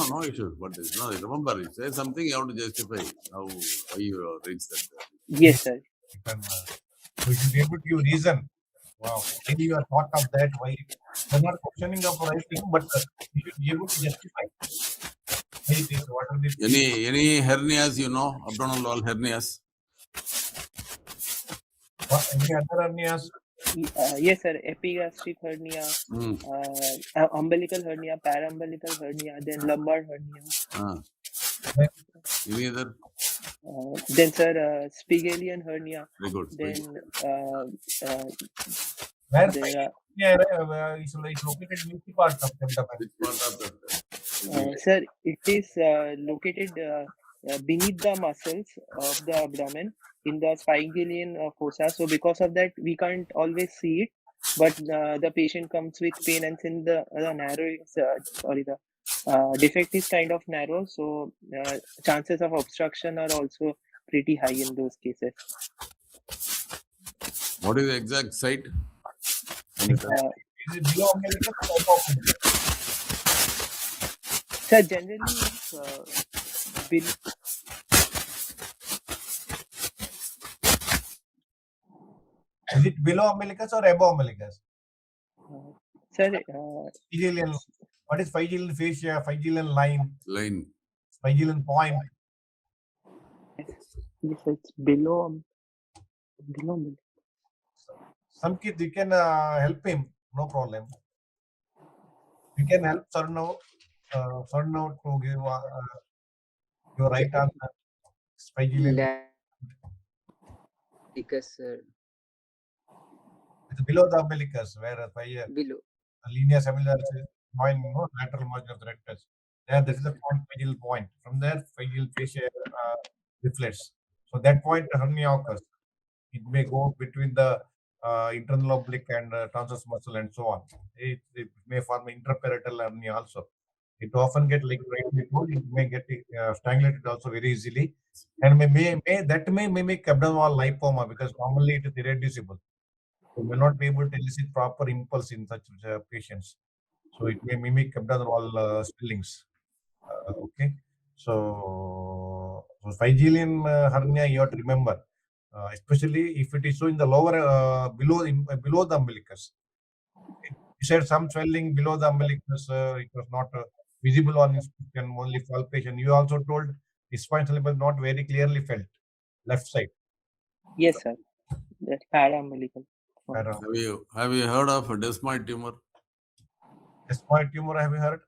No issue. But no, remember, you say something, you have to justify how you reach that. Yes, sir. You should be able to give reason. Wow. Maybe you are thought of that. Why? You are not questioning of right thing, but you should be able to justify. What are these? Any hernias, you know, abdominal wall hernias? Any other hernias? Yes, sir. Epigastric hernia, umbilical hernia, paraumbilical hernia, then lumbar hernia. Any other? Then, sir, Spigelian hernia. Very good. Then, Where there is located in which part of the Which part of that? sir, it is located beneath the muscles of the abdomen in the spigelian fossa. So because of that, we can't always see it. But the patient comes with pain, and since the defect is kind of narrow, so chances of obstruction are also pretty high in those cases. What is the exact site? Is it below umbilicus or above umbilicus? Sir, generally, Is it below umbilicus or above umbilicus? sir, Spigelian. What is spigelian fascia? Spigelian line? Line. Spigelian point? yes, it's below umbilicus. Samkit, you can help him. No problem. You can help Swarnava to give your right answer. Spigelian. Because It's below the umbilicus, where below. linea similar point, lateral margin of the rectus. There, this is the point, spigelial point. From there, spigelial fascia reflects. So that point hernia occurs. It may go between the internal oblique and transverse muscle and so on. It may form interparietal hernia also. It often get like it may get strangulated also very easily, and that may mimic abdominal wall lipoma because normally it is irreducible. So may not be able to elicit proper impulse in such patients. So it may mimic abdominal wall swellings. Okay. So spigelian hernia you have to remember, especially if it is so in the lower below the umbilicus. You said some swelling below the umbilicus. It was not visible on inspection, only palpation. You also told the spine was not very clearly felt. Left side. Yes, sir. That's paraumbilical. Have you heard of a desmoid tumor? Desmoid tumor, have you heard?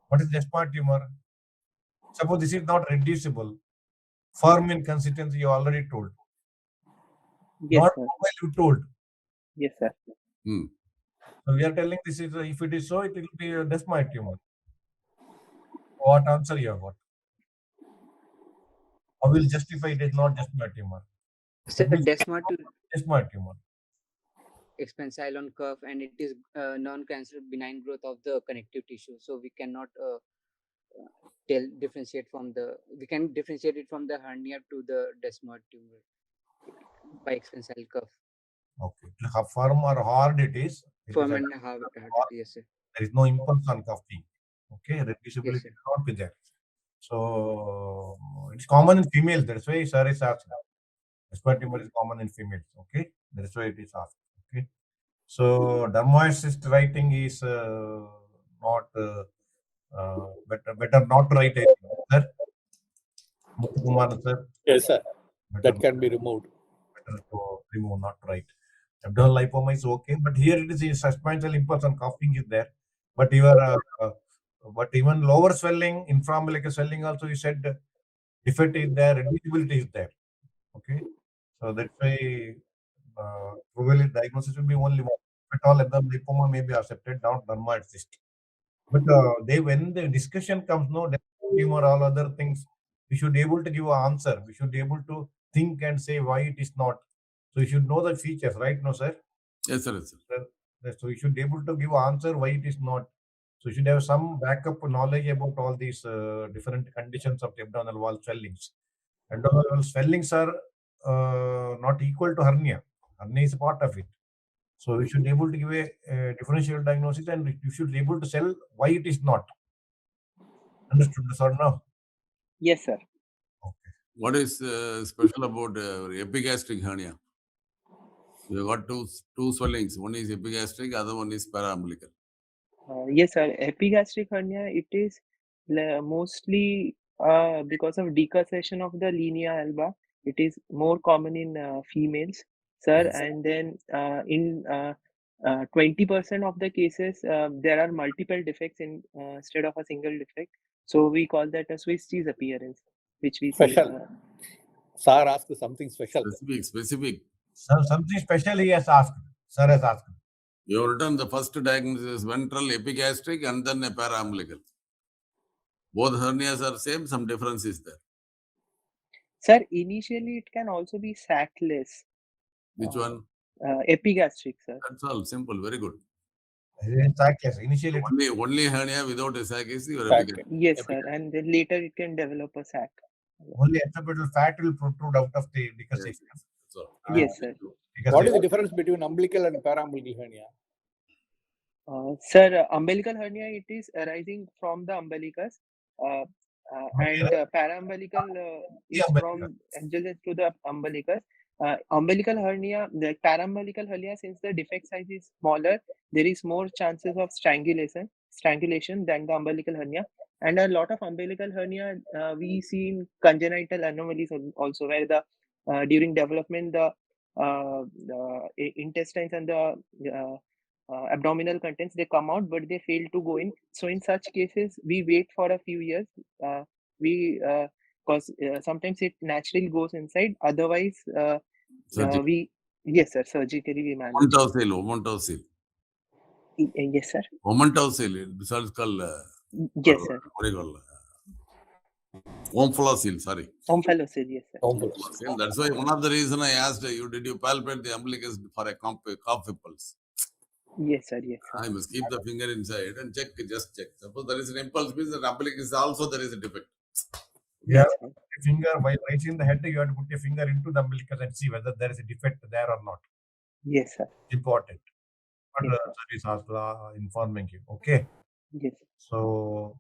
What is desmoid tumor? Suppose this is not reducible. Firm in consistency, you already told. Yes, Not sir. mobile, you told. Yes, sir. So we are telling this is, if it is so, it will be a desmoid tumor. What answer you have got? How will justify it is not desmoid tumor? So It means desmoid to desmoid tumor. expansile on curve, and it is non-cancer benign growth of the connective tissue. So we cannot differentiate it from the hernia to the desmoid tumor by expansile curve. Okay. How firm or hard it is. Firm and hard, yes, sir. There is no impulse on cuffing. Okay. Reducibility Yes, sir. will not be there. So it's common in females. That's why sir is asked. Desmoid tumor is common in females. Okay. That's why it is asked. Okay. So dermoid cyst writing is not better not write it, sir. Muthukumar, sir. Yes, sir. Better That can be removed. to remove, not write. Abdominal lipoma is okay, but here it is a substantial impulse on coughing is there. But your but even lower swelling, infraumbilical swelling also you said defect is there, reducibility is there. Okay, so that's why probably diagnosis will be only one. At all, abdominal lipoma may be accepted, not dermoid cyst. But when the discussion comes, no tumor, all other things, we should be able to give an answer. We should be able to think and say why it is not. So you should know the features, right? No, sir. Yes, sir. Yes, sir. So you should be able to give an answer why it is not. So you should have some backup knowledge about all these different conditions of the abdominal wall swellings. Abdominal wall swellings are not equal to hernia. Hernia is a part of it. So you should be able to give a differential diagnosis, and you should be able to tell why it is not. Understood, sir? No. Yes, sir. Okay. What is special about epigastric hernia? You got two swellings. One is epigastric, other one is paraumbilical. Yes, sir. Epigastric hernia, it is mostly because of decussation of the linea alba. It is more common in females, sir. Yes. And then in 20% of the cases, there are multiple defects instead of a single defect. So we call that a Swiss cheese appearance, which we say. Special. Sir asked something special. Specific. Something special he has asked. Sir has asked. You have written the first diagnosis ventral epigastric and then a paraumbilical. Both hernias are same, some difference is there. Sir, initially it can also be sackless. Which one? Epigastric, sir. That's all, simple, very good. Initially, Only hernia without a sac is your Sac. epigastric. Yes, sir. And then later it can develop a sac. only epithelial fat will protrude out of the decussation. So, Yes, sir. What is the difference between umbilical and paraumbilical hernia? Sir, umbilical hernia, it is arising from the umbilicus, and paraumbilical is from adjacent to the umbilicus. Umbilical hernia, the paraumbilical hernia, since the defect size is smaller, there is more chances of strangulation than the umbilical hernia. And a lot of umbilical hernia we see in congenital anomalies also, where the during development the intestines and the abdominal contents, they come out, but they fail to go in. So in such cases, we wait for a few years. Because sometimes it naturally goes inside. Otherwise, yes, sir, surgically we manage. Omontocele. Yes, sir. Omontocele. This is called. Yes, sir. What do you call? Omphalocele, sorry. Omphalocele, yes, sir. Omphalocele. That's why one of the reason I asked you, did you palpate the umbilicus for a cough impulse? Yes, sir. Yes, sir. I must keep the finger inside and just check. Suppose there is an impulse, means that umbilicus also there is a defect. Yeah, finger while raising the head, you have to put your finger into the umbilicus and see whether there is a defect there or not. Yes, sir. Important. But Yes, service also informing you. Okay. Yes. So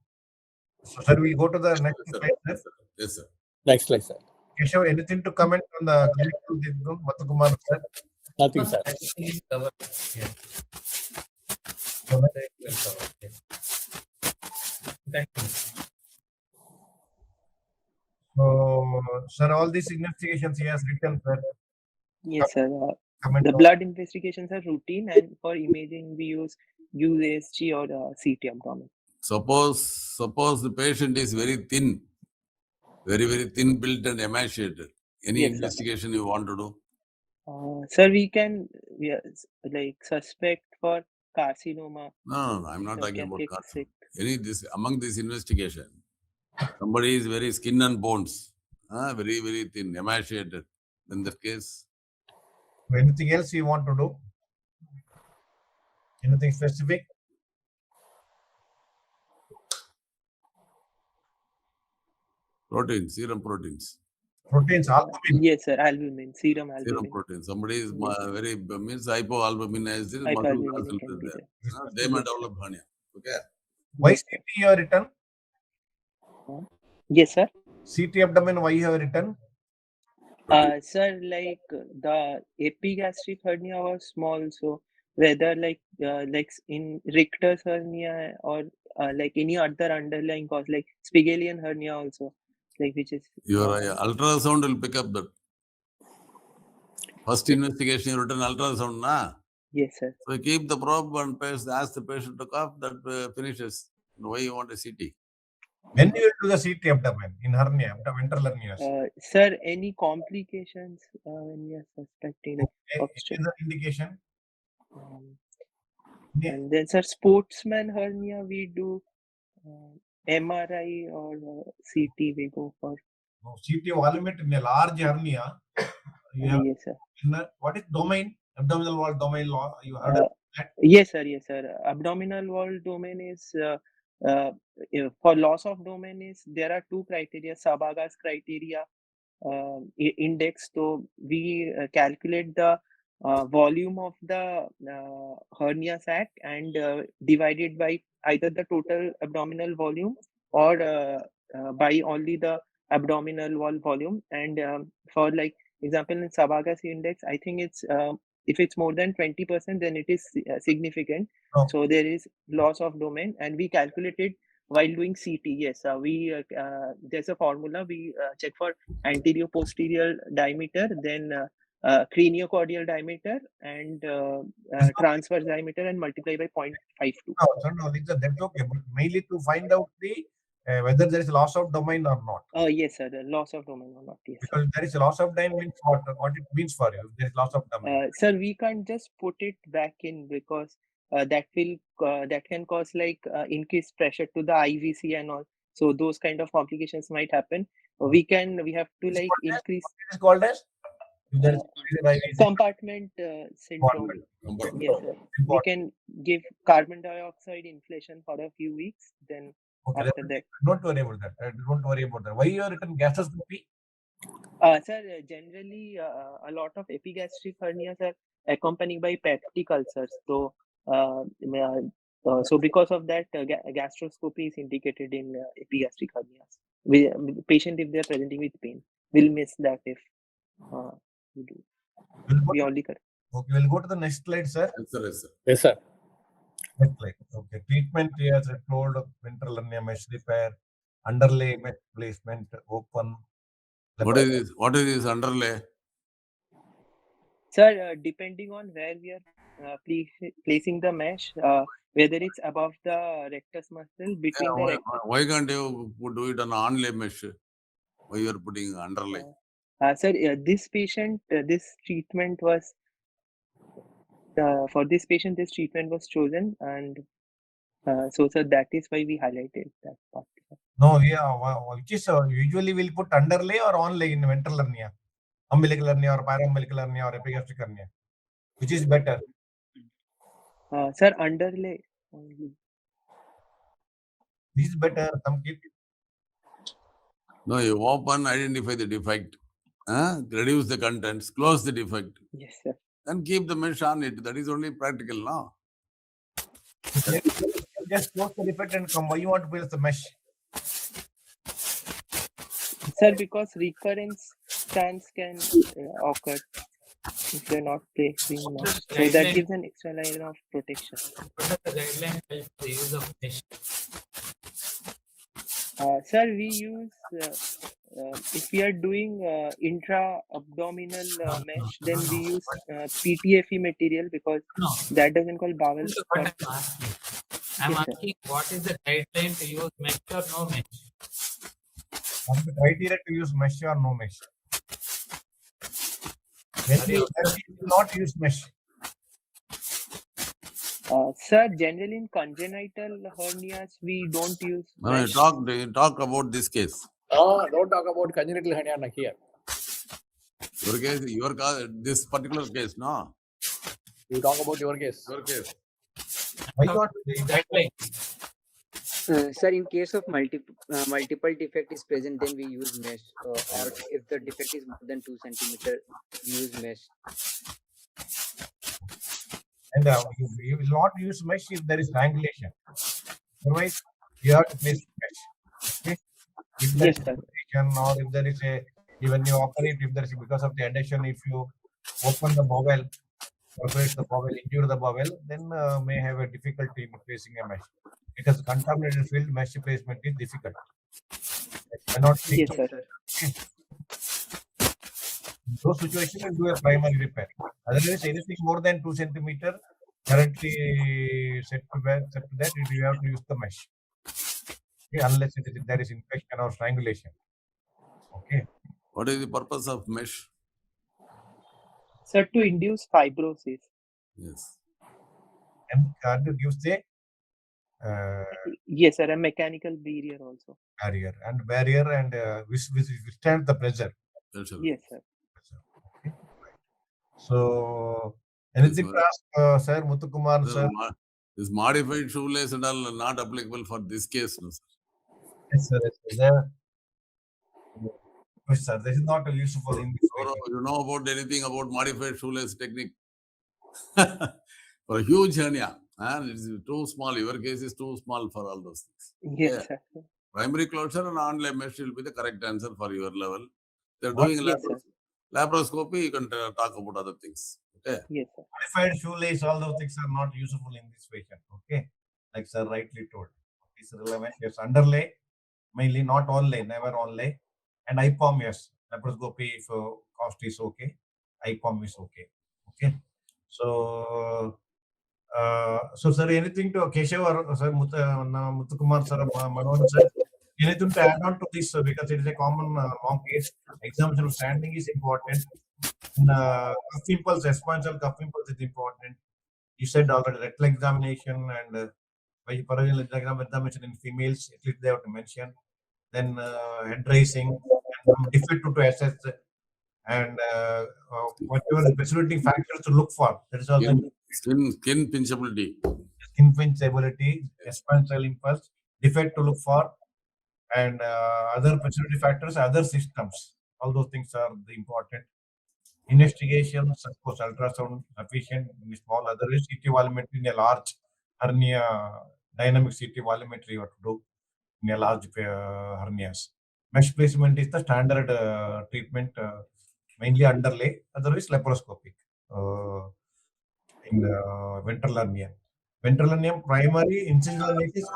sir, we go to the next slide, sir. Yes, sir. Next slide, sir. Keshav, anything to comment on the clinical Muthukumar, sir? Nothing, sir. Thank you. So, sir, all these investigations he has written, sir. Yes, sir. Comment The on- blood investigations are routine, and for imaging we use USG or CT abdomen. Suppose the patient is very thin, very thin built and emaciated. Any Yes, sir. investigation you want to do? Sir, we can like suspect for carcinoma. No, I'm not So talking can about take carcinoma. sick. Among this investigation, somebody is very skin and bones, very thin, emaciated. In that case, Anything else you want to do? Anything specific? proteins, serum proteins. Proteins, albumin. Yes, sir. Albumin, serum Serum albumin. protein. Somebody is Yes. very means hypoalbuminized. Hypoalbumin can be there. They may develop hernia. Okay. Why Yes, sir. CT you have written? Yes, sir. CT abdomen, why you have written? Sir, like the epigastric hernia was small, so whether like in Richter's hernia or like any other underlying cause, like Spigelian hernia also, like which is Your ultrasound will pick up that. First investigation, you written ultrasound, na? yes, sir. So keep the probe and ask the patient to cough, that finishes. Why you want a CT? When you will do the CT abdomen in hernia, ventral hernias? Sir, any complications when we are suspecting like obstruction? Another indication? And then, sir, sportsman hernia, we do MRI or CT, we go for. No, CT volume in a large hernia. You have Yes, sir. what is domain? Abdominal wall domain law. You heard of that? Yes, sir. Yes, sir. Abdominal wall domain is for loss of domain is there are two criteria, Sabagas criteria index. So we calculate the volume of the hernia sac and divide it by either the total abdominal volume or by only the abdominal wall volume. And for like example in Sabagas index, I think it's if it's more than 20%, then it is significant. Oh. So there is loss of domain, and we calculate it while doing CT. Yes, there's a formula. We check for anterior posterior diameter, then craniocordial diameter, and transverse diameter, and multiply by 0.52. No, that's okay. But mainly to find out the whether there is loss of domain or not. Yes, sir. The loss of domain or not. Yes, sir. Because there is a loss of domain means what it means for you. There is loss of domain. Sir, we can't just put it back in because that can cause like increased pressure to the IVC and all. So those kind of complications might happen. We have to like increase What is called as? If there is compartment syndrome. Yes, sir. We can give carbon dioxide inflation for a few weeks. Then okay, after that, don't worry about that. Don't worry about that. Why you have written gastroscopy? Sir, generally a lot of epigastric hernias are accompanied by peptic ulcers. So, so because of that, gastroscopy is indicated in epigastric hernias. Patient, if they are presenting with pain, will miss that if we do. We only correct. Okay, we'll go to the next slide, sir. Yes, sir. Yes, sir. Next slide. Okay, treatment here as I told, ventral hernia mesh repair, underlay mesh placement, open. What is this underlay? Sir, depending on where we are placing the mesh, whether it's above the rectus muscle, between the rectus. Why can't you do it on onlay mesh? Why you are putting underlay? Sir, this patient, this treatment was for this patient. This treatment was chosen, and so that is why we highlighted that part. No, yeah, which is usually we'll put underlay or onlay in ventral hernia, umbilical hernia or paraumbilical hernia or epigastric hernia. Which is better? Sir, underlay only. This is better, Samkit. No, you open, identify the defect, reduce the contents, close the defect, Yes, sir. and keep the mesh on it. That is only practical now. Just close the defect and come. Why you want to place the mesh? Sir, because recurrence chance can occur if you're not placing mesh. So that gives an extra layer of protection. What are the guidelines for the use of mesh? Sir, we use if we are doing intra-abdominal mesh, then we use PTFE material because that doesn't call bowel. What I'm asking. I'm Yes, sir. asking what is the guideline to use mesh or no mesh? What is the criteria to use mesh or no mesh? Generally, we will not use mesh. Sir, generally in congenital hernias, we don't use No, mesh. you talk about this case. Don't talk about congenital hernia here. Your case, this particular case, no? You talk about your case. Your case. Why not? Guideline. Sir, in case of multiple defect is present, then we use mesh. Or if the defect is more than 2 centimeter, we use mesh. And you will not use mesh if there is triangulation. Otherwise, you have to place mesh. Okay? If there Yes, is sir. triangulation or if there is even you operate, if there is because of the adhesion, if you open the bowel, perforate the bowel, injure the bowel, then may have a difficulty in placing a mesh. Because contaminated field mesh placement is difficult. It cannot take Yes, sir. those situations and do a primary repair. Otherwise, anything more than 2 centimeter currently set to that, you have to use the mesh. Okay, unless there is infection or strangulation. Okay. What is the purpose of mesh? Sir, to induce fibrosis. Yes. And to give the Yes, sir. A mechanical barrier also. barrier and withstand the pressure. That's all. Yes, sir. Okay. So, anything to ask, sir, Muthukumar, sir? This modified shoelace and all are not applicable for this case, no, sir. Yes, sir. Yes, sir. Yes, sir. This is not useful in this way. You know about anything about modified shoelace technique? For a huge hernia, and it's too small. Your case is too small for all those things. Yes, sir. Primary closure and online mesh will be the correct answer for your level. They're doing Yes, sir. laparoscopy, you can talk about other things. Okay. Yes, sir. Modified shoelace, all those things are not useful in this patient. Okay. Like sir rightly told. It's relevant. Yes, underlay, mainly not onlay, never onlay. And IPOM, yes. Laparoscopy, if cost is okay. IPOM is okay. Okay. So, sir, anything to Keshav or sir Muthukumar sir, Manoharan sir, anything to add on to this because it is a common long case. Examination of standing is important. Cuff impulse, expansal cuff impulse is important. You said already rectal examination and paroidal examination in females, at least they have to mention. Then head raising, and defect to assess, and whatever the precipitating factors to look for. That is also Skin pinchability. Skin pinchability, expansal impulse, defect to look for, and other precipitating factors, other systems. All those things are the important. Investigation, of course, ultrasound sufficient in small, other is CT volumetry in a large hernia, dynamic CT volumetry you have to do in a large hernias. Mesh placement is the standard treatment, mainly underlay, otherwise laparoscopic in the ventral hernia. Ventral hernia primary incisional analysis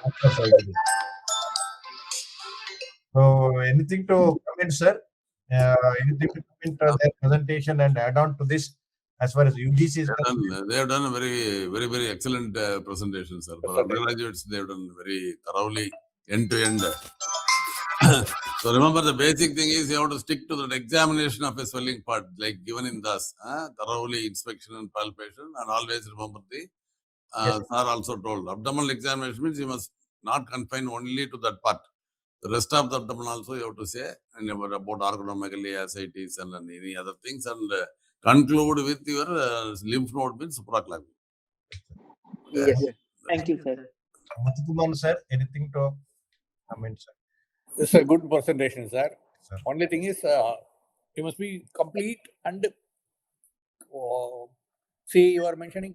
after surgery. So, anything to comment, sir? Anything to comment their presentation and add on to this as far as UGC is concerned? They have done a very excellent presentation, sir. For undergraduates, they have done very thoroughly end to end. So remember, the basic thing is you have to stick to the examination of a swelling part, like given in thus, thoroughly inspection and palpation, and always remember the sir also told abdominal examination means you must not confine only to that part. The rest of the abdomen also you have to say and about organomegaly, ascites, and any other things, and conclude with your lymph node means supraclavian. Yes, sir. Thank you, sir. Muthukumar, sir, anything to comment, sir? This is a good presentation, sir. Sir. Only thing is, you must be complete and see, you are mentioning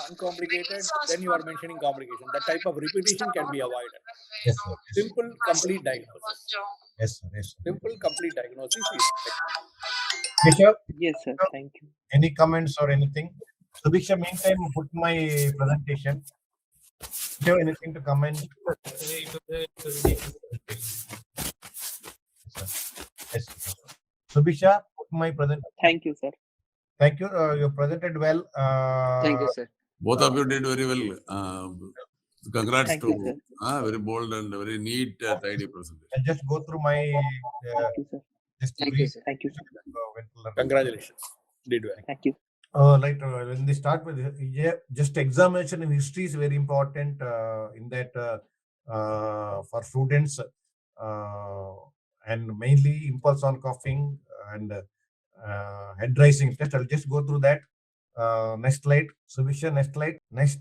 uncomplicated, then you are mentioning complication. That type of repetition can be avoided. Yes, sir. Yes, Simple, complete diagnosis. yes, sir. Yes, sir. Simple, complete diagnosis is Keshav, Yes, sir. Thank you. any comments or anything? Subiksha, meantime, put my presentation. Keshav, anything to comment? Yes, sir. Subiksha, put my presentation. Thank you, sir. Thank you. You presented well. Thank you, sir. Both of you did very well. So congrats Thank to you, sir. very bold and very neat, tidy presentation. I'll just go through my Thank you, sir. just Thank you, brief. sir. Thank you, sir. Ventral hernia. Congratulations. Did well. Thank you. Like when they start with just examination in history is very important in that for students and mainly impulse on coughing and head rising test. I'll just go through that. Next slide. Submission. Next slide. Next.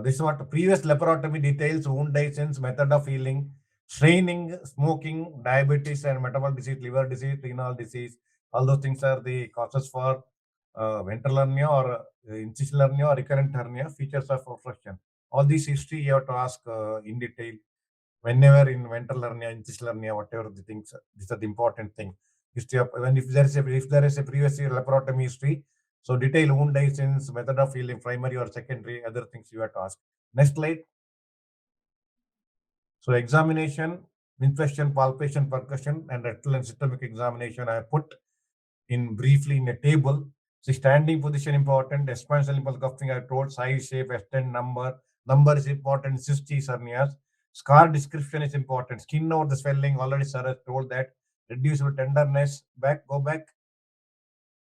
This is what previous laparotomy details, wound dissection, method of healing, straining, smoking, diabetes and metabolic disease, liver disease, renal disease. All those things are the causes for ventral hernia or incisional hernia or recurrent hernia, features of obstruction. All this history you have to ask in detail whenever in ventral hernia, incisional hernia, whatever the things. These are the important thing. History of when if there is a previous year laparotomy history, so detail wound dissection, method of healing, primary or secondary, other things you have to ask. Next slide. So examination, infection, palpation, percussion, and rectal and systemic examination I put in briefly in a table. So standing position important, expansion impulse cuffing I told, size, shape, extent, number. Number is important, cystic hernias. Scar description is important. Skin over the swelling, already sir has told that. Reducible tenderness, go back.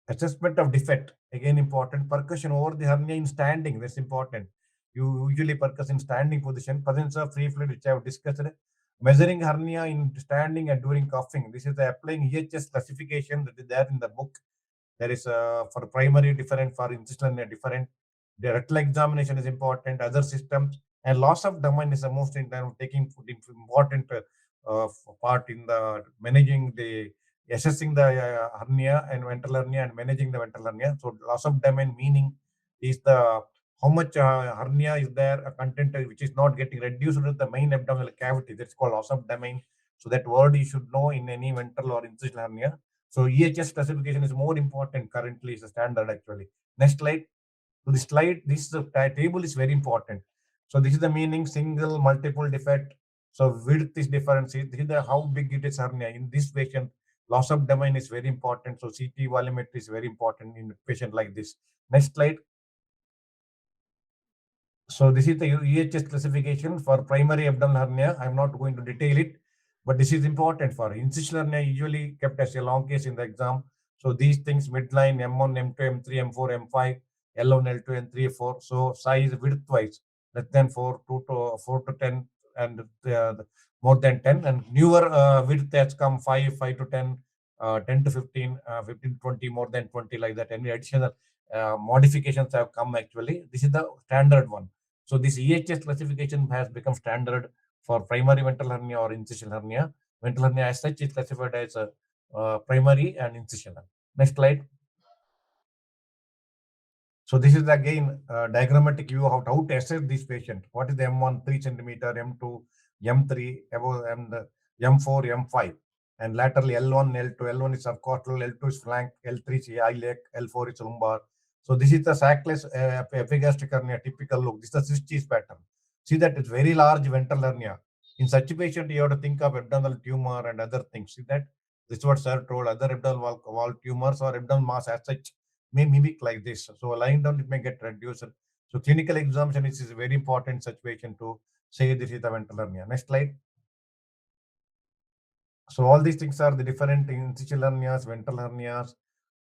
Assessment of defect, again important. Percussion over the hernia in standing, that's important. You usually percuss in standing position. Presence of free fluid, which I have discussed. Measuring hernia in standing and during coughing. This is the applying EHS classification that is there in the book. There is for primary different, for incisional hernia different. The rectal examination is important. Other systems and loss of domain is the most taking important part in the managing the assessing the hernia and ventral hernia and managing the ventral hernia. So loss of domain meaning is the how much hernia is there, a content which is not getting reduced to the main abdominal cavity. That's called loss of domain. So that word you should know in any ventral or incisional hernia. So EHS classification is more important currently, is the standard actually. Next slide. So this slide, this table is very important. So this is the meaning single, multiple defect. So width is different. This is the how big it is hernia. In this patient, loss of domain is very important. So CT volumetry is very important in a patient like this. Next slide. So this is the EHS classification for primary abdominal hernia. I'm not going to detail it, but this is important for incisional hernia, usually kept as a long case in the exam. So these things midline M1, M2, M3, M4, M5, L1, L2, and 3, 4. So size width wise, less than 4, 2 to 4 to 10, and more than 10. And newer width has come 5, 5 to 10, 10 to 15, 15 to 20, more than 20, like that. Any additional modifications have come actually. This is the standard one. So this EHS classification has become standard for primary ventral hernia or incisional hernia. Ventral hernia as such is classified as primary and incisional. Next slide. So this is again diagrammatic view of how to assess this patient. What is the M1, 3 centimeter, M2, M3, above M4, M5, and laterally L1, L2. L1 is subcostal, L2 is flank, L3 is iliac, L4 is lumbar. So this is the sackless epigastric hernia, typical look. This is the cyst pattern. See that it's very large ventral hernia. In such a patient, you have to think of abdominal tumor and other things. See that? This is what sir told. Other abdominal wall tumors or abdominal mass as such may mimic like this. So lying down, it may get reduced. So clinical examination is very important in such patient to say this is the ventral hernia. Next slide. So all these things are the different incisional hernias, ventral hernias,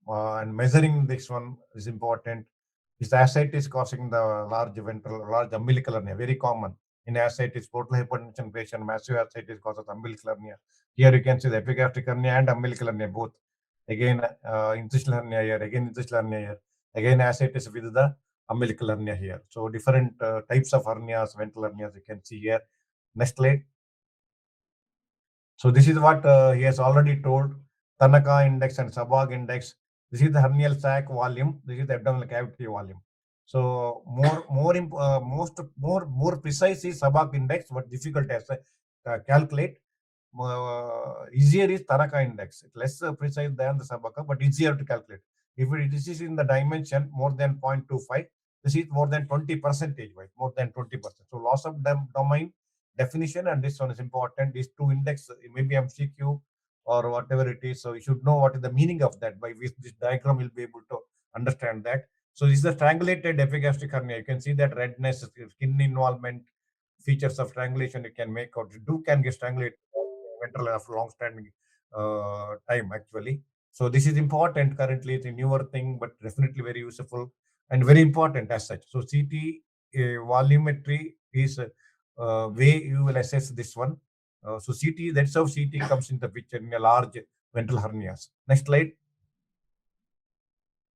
and measuring this one is important. This ascites causing the large umbilical hernia, very common. In ascites, portal hypertension patient, massive ascites causes umbilical hernia. Here you can see the epigastric hernia and umbilical hernia both. Again, incisional hernia here, again incisional hernia here, again ascites with the umbilical hernia here. So different types of hernias, ventral hernias you can see here. Next slide. So this is what he has already told. Tanaka index and Sabag index. This is the hernial sac volume. This is the abdominal cavity volume. So more precise is Sabag index, but difficult to calculate. Easier is Tanaka index. It's less precise than the Sabaka, but easier to calculate. If this is in the dimension more than 0.25, this is more than 20%, more than 20%. So loss of domain definition, and this one is important. These two index, maybe MCQ or whatever it is. So you should know what is the meaning of that. By which this diagram will be able to understand that. So this is the strangulated epigastric hernia. You can see that redness, skin involvement, features of strangulation you can make out. You can get strangulated ventral after long-standing time actually. So this is important currently. It's a newer thing, but definitely very useful and very important as such. So CT volumetry is a way you will assess this one. So CT, that's how CT comes in the picture in a large ventral hernias. Next slide.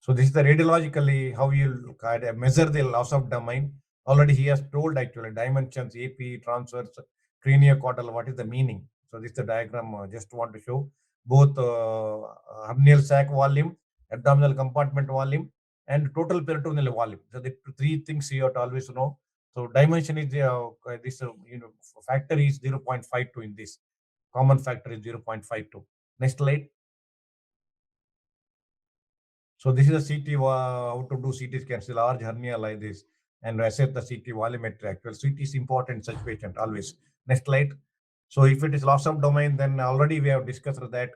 So this is the radiologically how you measure the loss of domain. Already he has told actually dimensions, AP, transverse, craniocaudal, what is the meaning. So this is the diagram, just want to show both hernial sac volume, abdominal compartment volume, and total peritoneal volume. So the three things you have to always know. So dimension is this factor is 0.52 in this. Common factor is 0.52. Next slide. So this is a CT, how to do CT scans, a large hernia like this, and assess the CT volumetry. Actually, CT is important in such patient always. Next slide. So if it is loss of domain, then already we have discussed that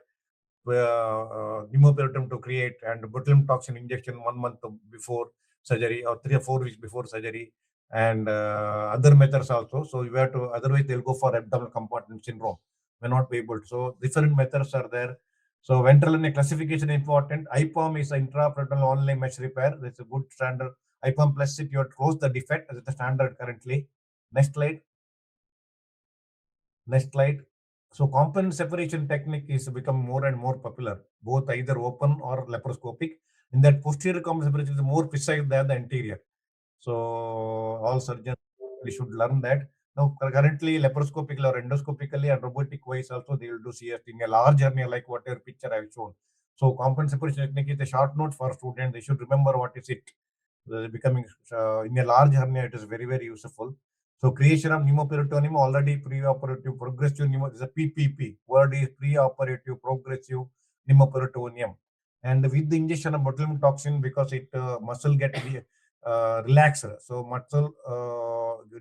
pneumoperitoneum to create and botulinum toxin injection 1 month before surgery or 3 or 4 weeks before surgery, and other methods also. So you have to, otherwise they'll go for abdominal compartment syndrome, may not be able to. So different methods are there. So ventral hernia classification important. IPOM is intraperitoneal only mesh repair. That's a good standard. IPOM plus it, you have to close the defect. That's the standard currently. Next slide. Next slide. So component separation technique is become more and more popular, both either open or laparoscopic. In that posterior component separation is more precise than the anterior. So all surgeons should learn that. Now currently laparoscopically or endoscopically and robotic wise also they will do CST in a large hernia like whatever picture I have shown. So component separation technique is a short note for students. They should remember what is it. Becoming in a large hernia, it is very, very useful. So creation of pneumoperitoneum, already preoperative progressive pneumo, is a PPP. Word is preoperative progressive pneumoperitoneum. And with the injection of botulinum toxin, because it muscle get relaxed, so muscle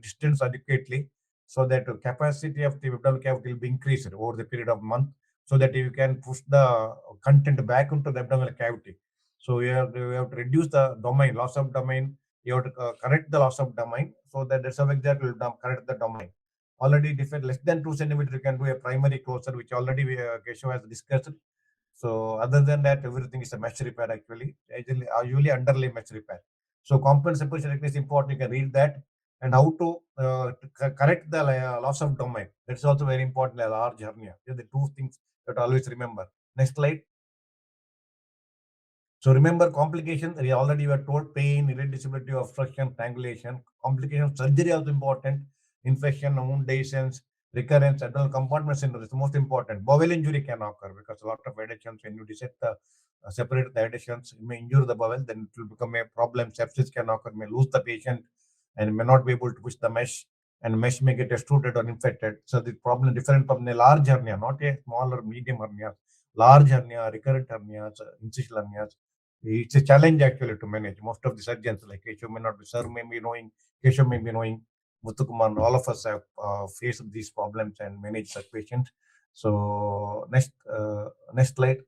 distance adequately, so that capacity of the abdominal cavity will be increased over the period of month, so that you can push the content back into the abdominal cavity. So you have to reduce the domain, loss of domain. You have to correct the loss of domain, so that the subexact will correct the domain. Already different less than 2 centimeters, you can do a primary closure, which already Keshav has discussed. So other than that, everything is a mesh repair actually. Usually underlay mesh repair. So component separation technique is important. You can read that, and how to correct the loss of domain. That's also very important. A large hernia. These are the two things that always remember. Next slide. So remember complication, we already were told pain, irreducibility, obstruction, strangulation. Complication, surgery also important. Infection, wound adhesions, recurrence, abdominal compartment syndrome is the most important. Bowel injury can occur because a lot of adhesions, when you dissect the separate the adhesions, it may injure the bowel, then it will become a problem. Sepsis can occur, may lose the patient and may not be able to push the mesh, and mesh may get extruded or infected. So the problem different from a large hernia, not a small or medium hernia. Large hernia, recurrent hernias, incisional hernias. It's a challenge actually to manage. Most of the surgeons, like Keshav may not be, sir may be knowing, Keshav may be knowing, Muthukumar, all of us have faced these problems and managed such patients. So next slide.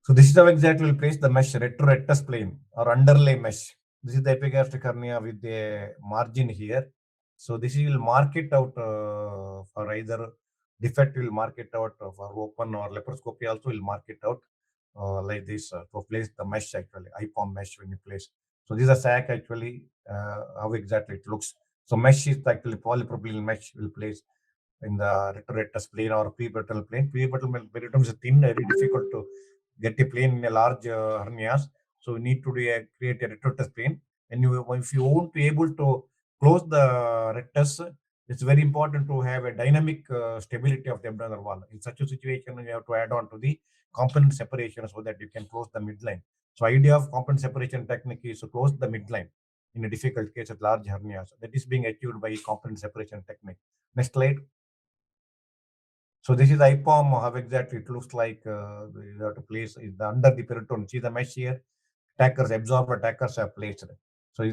So this is how exactly we'll place the mesh, retrorectus plane or underlay mesh. This is the epigastric hernia with the margin here. So this will mark it out for either defect, will mark it out for open, or laparoscopy also will mark it out. Like this to place the mesh actually, IPOM mesh when you place. So this is a sac actually, how exactly it looks. So mesh is actually polypropylene mesh will place in the retrorectus plane or preperitoneal plane. Preperitoneum is thin, very difficult to get a plane in a large hernias. So you need to create a retrorectus plane. And if you won't be able to close the rectus, it's very important to have a dynamic stability of the abdominal wall. In such a situation, you have to add on to the component separation so that you can close the midline. So idea of component separation technique is to close the midline in a difficult case of large hernias. That is being achieved by component separation technique. Next slide. So this is IPOM, how exactly it looks like. You have to place is the under the peritoneum. See the mesh here. Tackers, absorber tackers are placed. So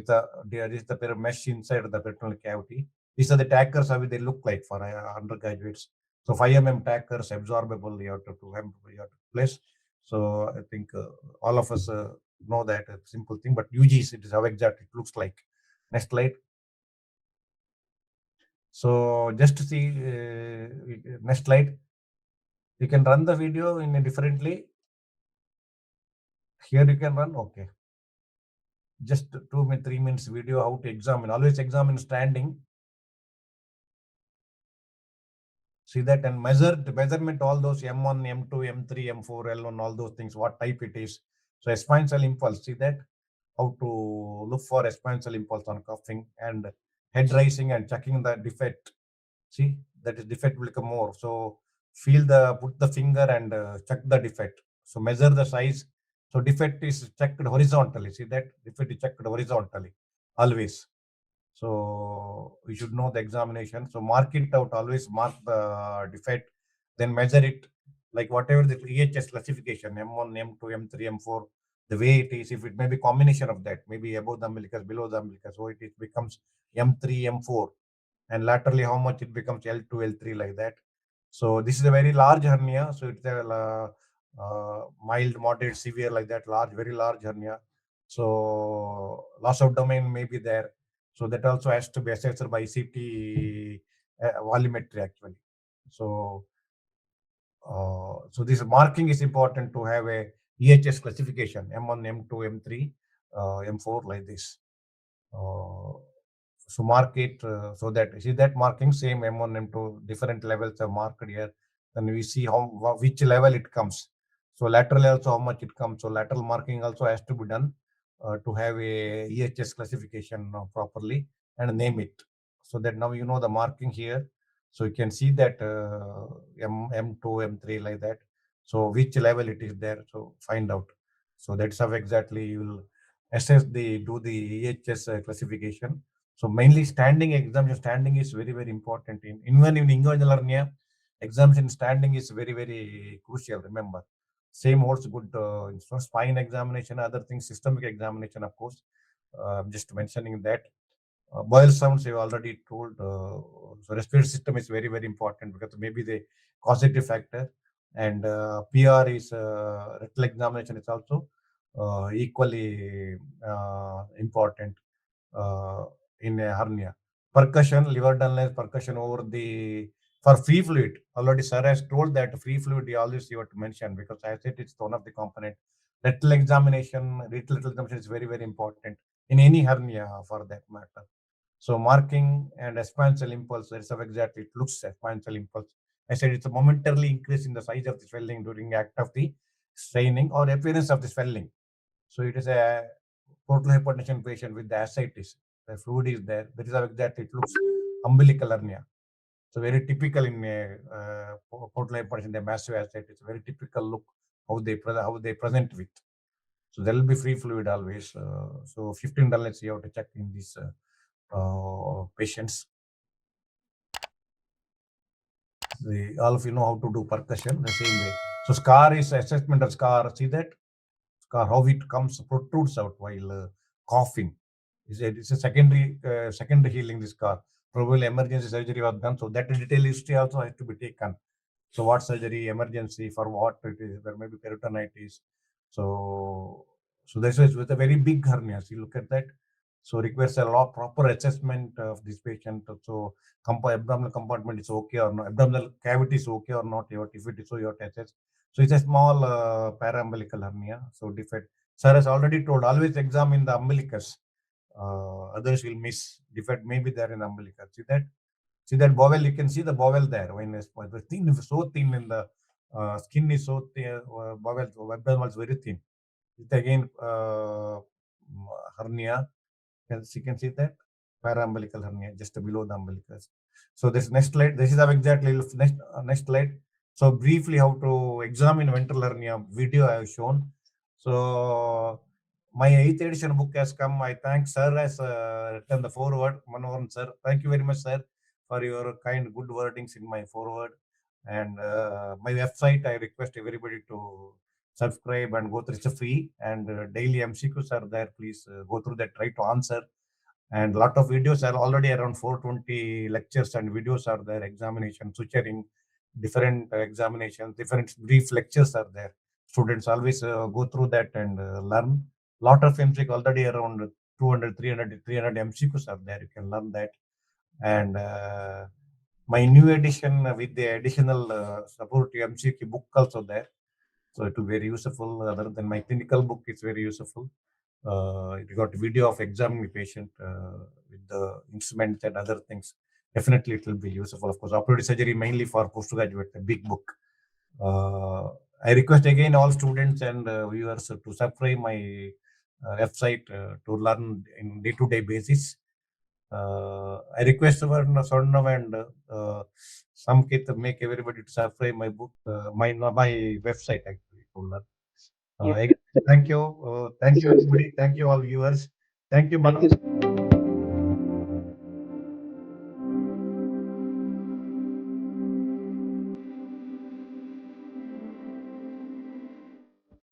there is the mesh inside the peritoneal cavity. These are the tackers, how they look like for undergraduates. So 5 mm tackers, absorbable, you have to place. So I think all of us know that simple thing, but UGs, it is how exactly it looks like. Next slide. So just see next slide. You can run the video in a differently. Here you can run. Okay. Just 3 minutes video how to examine. Always examine standing. See that and measurement all those M1, M2, M3, M4, L1, all those things, what type it is. So expansal impulse, see that how to look for expansal impulse on coughing and head raising and checking the defect. See that is defect will come more. So put the finger and check the defect. So measure the size. So defect is checked horizontally. See that defect is checked horizontally always. So we should know the examination. So mark it out, always mark the defect, then measure it like whatever the EHS classification, M1, M2, M3, M4, the way it is, if it may be combination of that, maybe above the umbilicus, below the umbilicus, so it becomes M3, M4, and laterally how much it becomes L2, L3 like that. So this is a very large hernia. So it's a mild, moderate, severe like that, large, very large hernia. So loss of domain may be there. So that also has to be assessed by CT volumetry actually. So this marking is important to have a EHS classification, M1, M2, M3, M4 like this. So mark it so that see that marking same M1, M2, different levels are marked here. Then we see which level it comes. So laterally also how much it comes. So lateral marking also has to be done to have a EHS classification properly and name it. So that now you know the marking here. So you can see that M2, M3 like that. So which level it is there. So find out. So that's how exactly you will assess do the EHS classification. So mainly standing examination, standing is very, very important. Even in inguinal hernia, examination standing is very, very crucial. Remember, same holds good spine examination, other things, systemic examination, of course. I'm just mentioning that. Boil sounds, I've already told. So respiratory system is very, very important because maybe the causative factor. And PR is rectal examination is also equally important in a hernia. Percussion, liver dullness, percussion over for free fluid. Already sir has told that free fluid you always you have to mention because I said it's one of the component. Rectal examination is very, very important in any hernia for that matter. So marking and expansal impulse, that's how exactly it looks, expansal impulse. I said it's a momentarily increase in the size of the swelling during the act of the straining or appearance of the swelling. So it is a portal hypertension patient with the ascites. The fluid is there. That is how exactly it looks, umbilical hernia. So very typical in portal hypertension, the massive ascites. It's a very typical look how they present with. So there will be free fluid always. So 15 dullness you have to check in these patients. All of you know how to do percussion the same way. So scar is assessment of scar. See that scar, how it protrudes out while coughing. It's a secondary healing. This scar, probably emergency surgery was done. So that detail history also has to be taken. So what surgery, emergency, for what it is, there may be peritonitis. So this is with a very big hernia. So you look at that. So requires a lot proper assessment of this patient. So abdominal compartment is okay or not, abdominal cavity is okay or not. If it is so, you have to assess. So it's a small paraumbilical hernia. So defect. Sir has already told, always examine the umbilicus. Others will miss. Defect may be there in the umbilicus. See that bowel, you can see the bowel there. When it's thin, so thin in the skin is so thin, bowel, abdominal is very thin. It again hernia. You can see that paraumbilical hernia just below the umbilicus. So this next slide, this is how exactly next slide. So briefly how to examine ventral hernia video I have shown. So my 8th edition book has come. I thank sir has written the foreword, Manoharan sir. Thank you very much, sir, for your kind good wordings in my foreword. And my website, I request everybody to subscribe and go through. It's free, and daily MCQs are there. Please go through that, try to answer. And a lot of videos are already around 420 lectures and videos are there. Examination, suturing, different examinations, different brief lectures are there. Students always go through that and learn. Lot of MCQ already around 200, 300 MCQs are there. You can learn that. And my new edition with the additional support MCQ book also there. So it will be very useful. Other than my clinical book, it's very useful. It got video of examining patient with the instruments and other things. Definitely, it will be useful. Of course, operative surgery mainly for postgraduate, a big book. I request again all students and viewers to subscribe my website to learn in day-to-day basis. I request Swarnava and Samkit to make everybody to subscribe my book, my website actually to learn. Yeah. Again, thank you everybody. Thank you all viewers. Thank you, Manu.